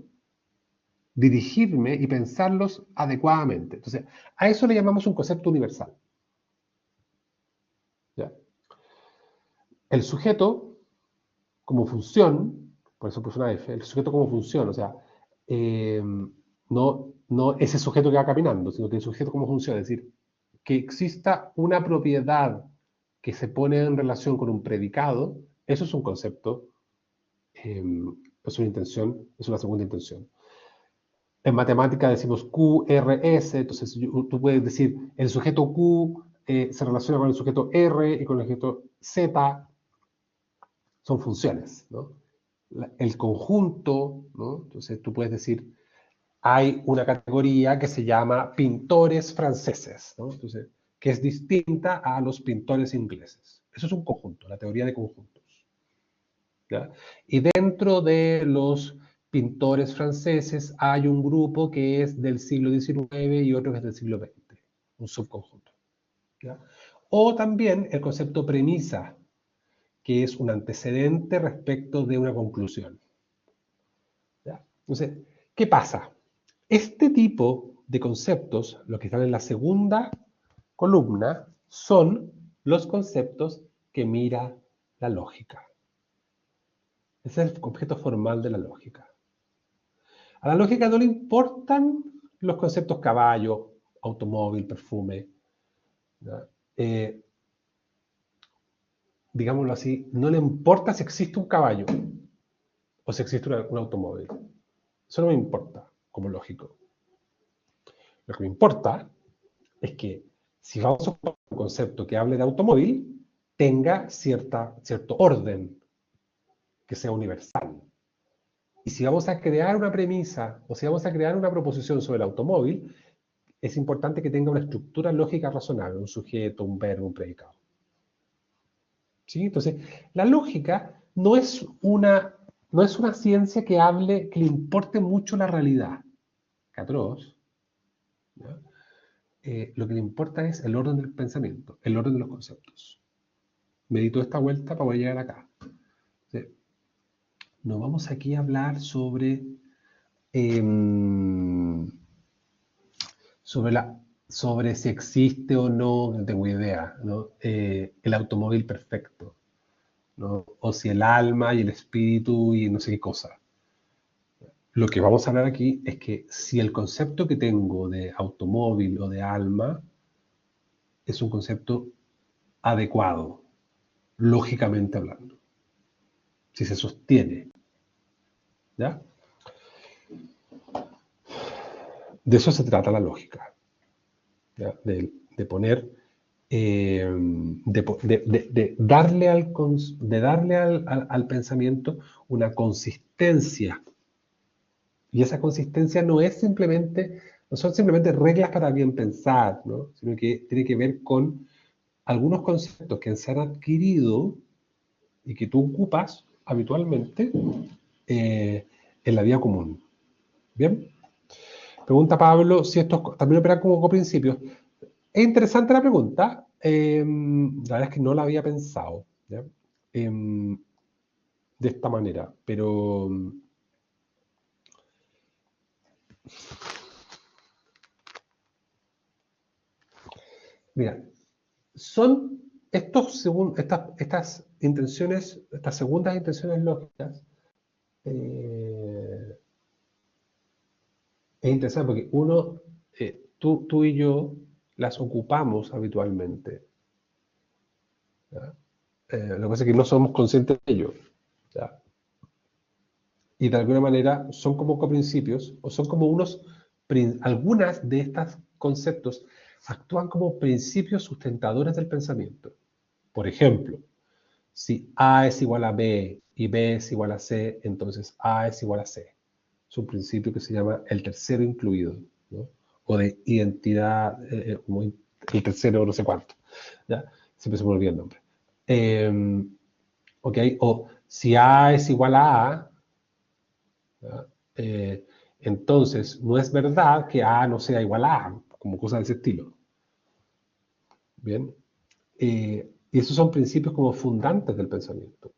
dirigirme y pensarlos adecuadamente. Entonces, a eso le llamamos un concepto universal. ¿Ya? El sujeto como función, por eso puse una F, el sujeto como función, o sea, no ese sujeto que va caminando, sino que el sujeto como función, es decir, que exista una propiedad que se pone en relación con un predicado, eso es un concepto, es una intención, es una segunda intención. En matemática decimos QRS, entonces tú puedes decir el sujeto Q se relaciona con el sujeto R y con el sujeto Z, son funciones, ¿no? El conjunto, ¿no? Entonces tú puedes decir, hay una categoría que se llama pintores franceses, ¿no? Entonces, que es distinta a los pintores ingleses. Eso es un conjunto, la teoría de conjuntos. ¿Ya? Y dentro de los pintores franceses hay un grupo que es del siglo XIX y otro que es del siglo XX, un subconjunto. ¿Ya? O también el concepto premisa, que es un antecedente respecto de una conclusión. ¿Ya? Entonces, ¿qué pasa? Este tipo de conceptos, los que están en la segunda columna, son los conceptos que mira la lógica. Ese es el objeto formal de la lógica. A la lógica no le importan los conceptos caballo, automóvil, perfume. Digámoslo así, no le importa si existe un caballo o si existe un automóvil. Eso no me importa como lógico. Lo que me importa es que si vamos a ocupar un concepto que hable de automóvil, tenga cierto orden, que sea universal. Y si vamos a crear una premisa o si vamos a crear una proposición sobre el automóvil, es importante que tenga una estructura lógica razonable, un sujeto, un verbo, un predicado. ¿Sí? Entonces, la lógica no es una ciencia que le importe mucho la realidad. Que atroz. ¿Ya? Lo que le importa es el orden del pensamiento, el orden de los conceptos. Medito esta vuelta para poder llegar acá. ¿Sí? No vamos aquí a hablar sobre si existe o no tengo idea, ¿no? El automóvil perfecto, ¿no? O si el alma y el espíritu y no sé qué cosa. Lo que vamos a hablar aquí es que si el concepto que tengo de automóvil o de alma es un concepto adecuado, lógicamente hablando, si se sostiene, ¿ya? De eso se trata la lógica, ¿ya? De poner, de darle al pensamiento una consistencia. Y esa consistencia no son simplemente reglas para bien pensar, ¿no? Sino que tiene que ver con algunos conceptos que se han adquirido y que tú ocupas habitualmente en la vida común. ¿Bien? Pregunta Pablo si estos también operan como coprincipios. Es interesante la pregunta. La verdad es que no la había pensado, ¿ya? De esta manera, pero mira, son estas intenciones, estas segundas intenciones lógicas, es interesante porque tú y yo las ocupamos habitualmente. ¿Ya? Lo que pasa es que no somos conscientes de ello. ¿Ya? y de alguna manera son como coprincipios, o son como algunas de estos conceptos actúan como principios sustentadores del pensamiento. Por ejemplo, si A es igual a B y B es igual a C, entonces A es igual a C. Es un principio que se llama el tercero incluido, ¿no? O de identidad, como el tercero no sé cuánto. ¿Ya? Siempre se me olvida el nombre. Ok, o si A es igual a A, ¿ya? Entonces no es verdad que A no sea igual a A, como cosas de ese estilo. Bien. Y esos son principios como fundantes del pensamiento,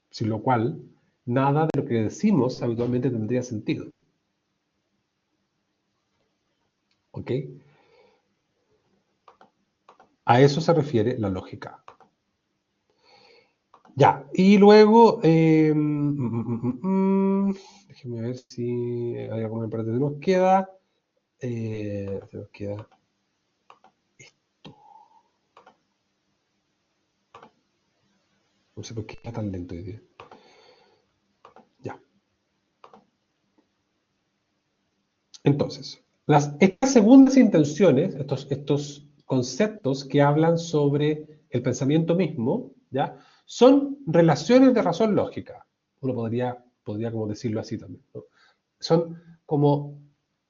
sin lo cual nada de lo que decimos habitualmente tendría sentido. ¿Ok? A eso se refiere la lógica. Ya, y luego, déjenme ver si hay alguna parte que nos queda. Se nos queda esto. No sé por qué está tan lento hoy día. Ya. Entonces, estas segundas intenciones, estos conceptos que hablan sobre el pensamiento mismo, ¿ya? Son relaciones de razón lógica. Uno podría como decirlo así también, ¿no? Son como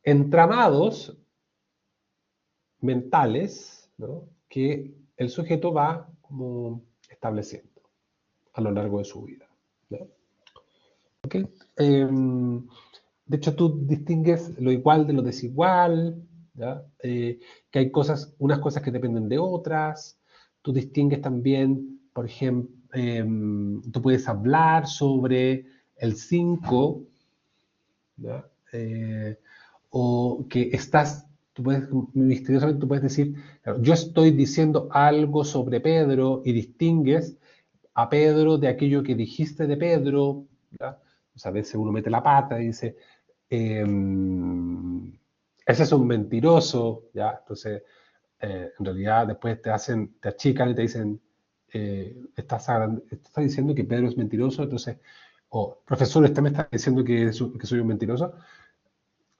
entramados mentales, ¿no? Que el sujeto va como estableciendo a lo largo de su vida, ¿no? ¿Ok? De hecho, tú distingues lo igual de lo desigual, ¿ya? Que hay unas cosas que dependen de otras. Tú distingues también, por ejemplo, tú puedes hablar sobre el 5, ¿ya? O que misteriosamente tú puedes decir, claro, yo estoy diciendo algo sobre Pedro y distingues a Pedro de aquello que dijiste de Pedro, ¿ya? O sea, a veces uno mete la pata y dice, ese es un mentiroso, ¿ya? Entonces, en realidad después te achican y te dicen, estás diciendo que Pedro es mentiroso, entonces, profesor, ¿usted me está diciendo que soy un mentiroso?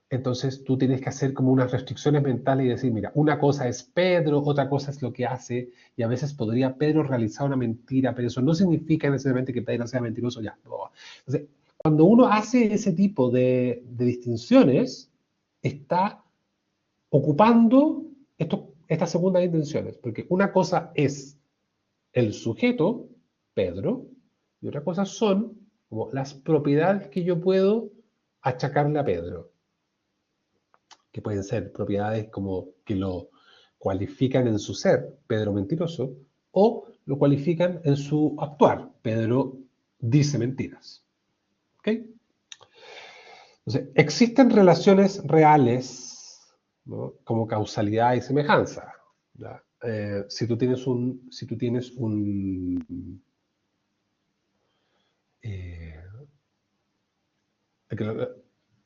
Entonces tú tienes que hacer como unas restricciones mentales y decir, mira, una cosa es Pedro, otra cosa es lo que hace, y a veces podría Pedro realizar una mentira, pero eso no significa necesariamente que Pedro sea mentiroso ya. No. Entonces, cuando uno hace ese tipo de distinciones, está ocupando estas segundas intenciones, porque una cosa es el sujeto, Pedro, y otra cosa son como las propiedades que yo puedo achacarle a Pedro, que pueden ser propiedades como que lo cualifican en su ser, Pedro mentiroso, o lo cualifican en su actuar, Pedro dice mentiras. ¿Ok? Entonces, existen relaciones reales, ¿no? Como causalidad y semejanza. ¿Ya? Si tú tienes voy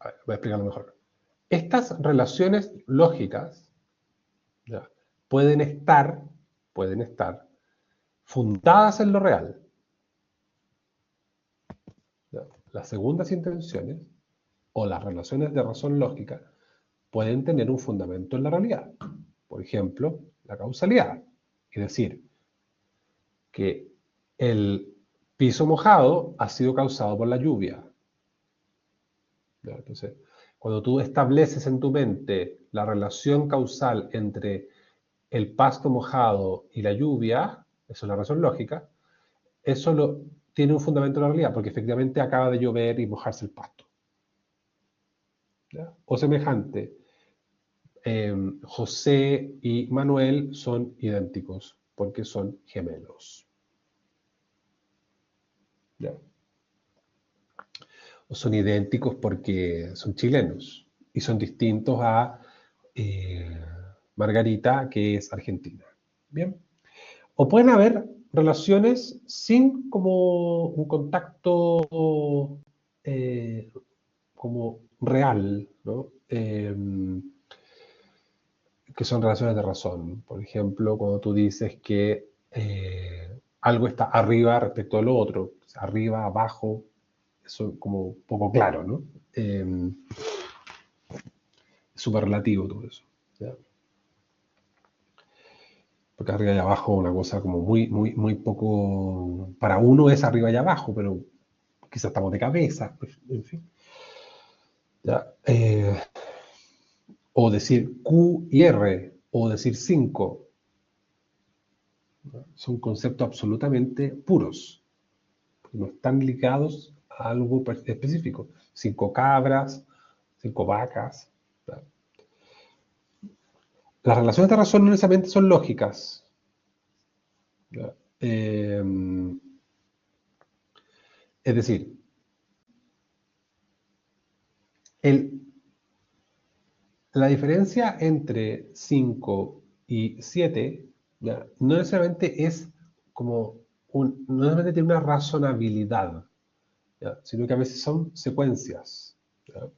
a explicarlo mejor. Estas relaciones lógicas, ¿ya? pueden estar fundadas en lo real. ¿Ya? Las segundas intenciones o las relaciones de razón lógica pueden tener un fundamento en la realidad. Por ejemplo, la causalidad. Es decir, que el piso mojado ha sido causado por la lluvia. ¿Ya? Entonces, cuando tú estableces en tu mente la relación causal entre el pasto mojado y la lluvia, eso es la razón lógica, eso tiene un fundamento en la realidad, porque efectivamente acaba de llover y mojarse el pasto. ¿Ya? O semejante, José y Manuel son idénticos, porque son gemelos. ¿Ya? O son idénticos porque son chilenos, y son distintos a Margarita, que es argentina. Bien. O pueden haber relaciones sin como un contacto como real, ¿no? Que son relaciones de razón. Por ejemplo, cuando tú dices que algo está arriba respecto al otro, arriba, abajo, Eso es como un poco claro, ¿no? Súper relativo todo eso, ¿ya? Porque arriba y abajo una cosa como muy poco... Para uno es arriba y abajo, pero quizás estamos de cabeza, pues, en fin. ¿Ya? O decir Q y R, o decir 5, ¿no? Son conceptos absolutamente puros. No están ligados a algo específico. 5 cabras, 5 vacas. ¿Ya? Las relaciones de razón no necesariamente son lógicas. ¿Ya? Es decir, la diferencia entre 5 y 7, ¿ya? No necesariamente es como no necesariamente tiene una razonabilidad, ¿ya? Sino que a veces son secuencias, ¿ya?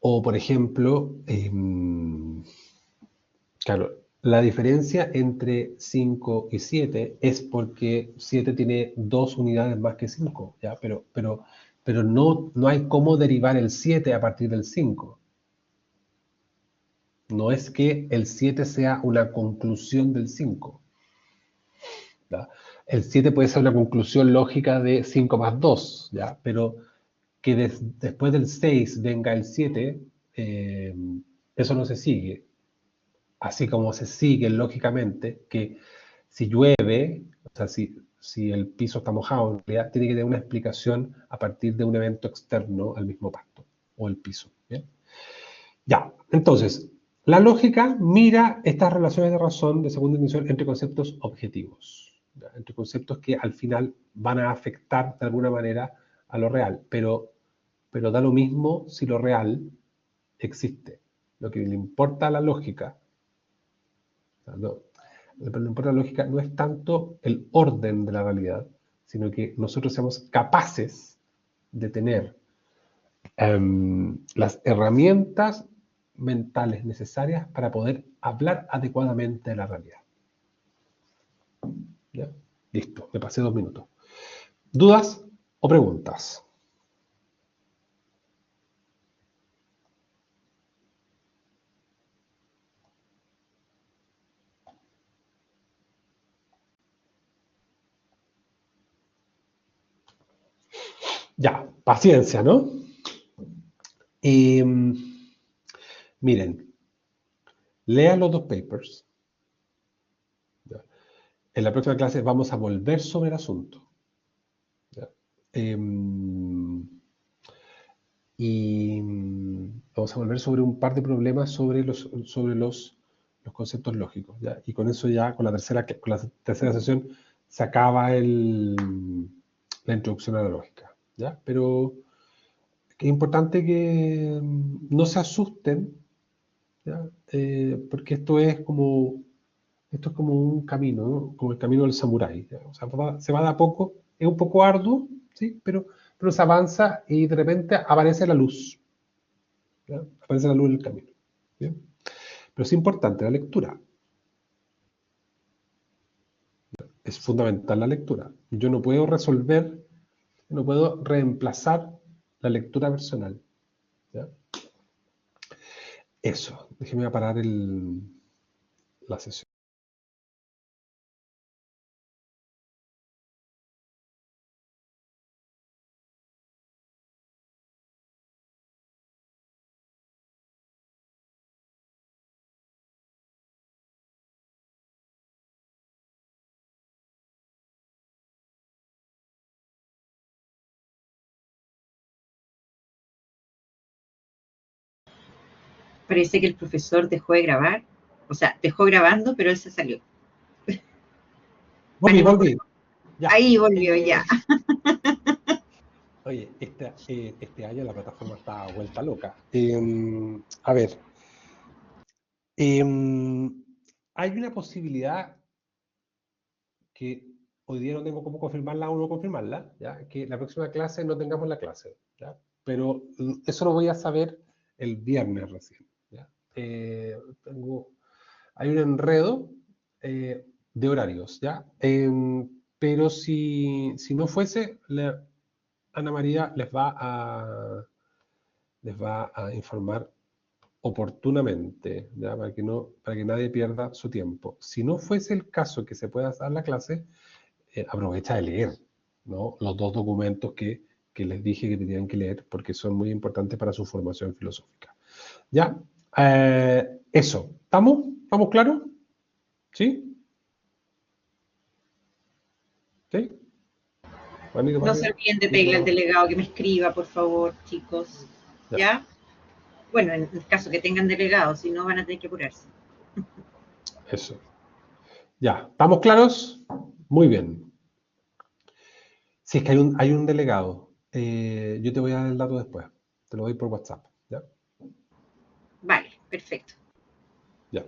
O por ejemplo, claro, la diferencia entre 5 y 7 es porque 7 tiene 2 unidades más que 5, ¿ya? Pero no hay cómo derivar el 7 a partir del 5. No es que el 7 sea una conclusión del 5, ¿ya? El 7 puede ser una conclusión lógica de 5 más 2, ¿ya? Pero que después del 6 venga el 7, eso no se sigue. Así como se sigue lógicamente que si llueve, o sea, si el piso está mojado, en realidad tiene que tener una explicación a partir de un evento externo al mismo pasto o el piso. ¿Bien? Ya, entonces, la lógica mira estas relaciones de razón de segunda dimensión entre conceptos objetivos, ¿ya? Entre conceptos que al final van a afectar de alguna manera a lo real, pero da lo mismo si lo real existe. Lo que le importa a la lógica, lo que le importa a la lógica no es tanto el orden de la realidad, sino que nosotros seamos capaces de tener las herramientas mentales necesarias para poder hablar adecuadamente de la realidad. ¿Ya? Listo, me pasé 2 minutos. ¿Dudas o preguntas? Ya, paciencia, ¿no? Miren, lean los 2 papers. ¿Ya? En la próxima clase vamos a volver sobre el asunto. ¿Ya? Y vamos a volver sobre un par de problemas sobre los conceptos lógicos, ¿ya? Y con eso ya, con la tercera sesión, se acaba la introducción a la lógica, ¿ya? Pero es importante que no se asusten, ¿ya? Porque esto es como un camino, ¿no? Como el camino del samurái, ¿ya? O sea, se va de a poco, es un poco arduo, ¿sí? Pero se avanza y de repente aparece la luz, ¿ya? Aparece la luz en el camino, ¿bien? Pero es importante la lectura, es fundamental la lectura. Yo no puedo no puedo reemplazar la lectura personal, ¿ya? Eso, déjeme parar la sesión. Parece que el profesor dejó de grabar, o sea, dejó grabando, pero él se salió. Volví. Ya. Ahí volvió ya. Oye, este año la plataforma está vuelta loca. A ver, hay una posibilidad que hoy día no tengo cómo confirmarla o no confirmarla, ¿ya? Que la próxima clase no tengamos la clase, ¿ya? Pero eso lo voy a saber el viernes recién, ¿ya? Hay un enredo. de horarios, ¿ya? Pero si no fuese, Ana María les va a informar oportunamente, ¿ya? Para que nadie pierda su tiempo. Si no fuese el caso que se pueda dar la clase, aprovecha de leer, ¿no? Los dos documentos que les dije que tenían que leer porque son muy importantes para su formación filosófica. ¿Ya? Eso. ¿Estamos? ¿Estamos claros? ¿Sí? ¿Sí? Manito para No se arriba. olviden de pedirle al delegado que me escriba, por favor, chicos. Ya. ¿Ya? Bueno, en el caso que tengan delegado, si no van a tener que apurarse. Eso. Ya. ¿Estamos claros? Muy bien. Si es que hay un delegado, yo te voy a dar el dato después. Te lo doy por WhatsApp. ¿Ya? Vale, perfecto. Ya.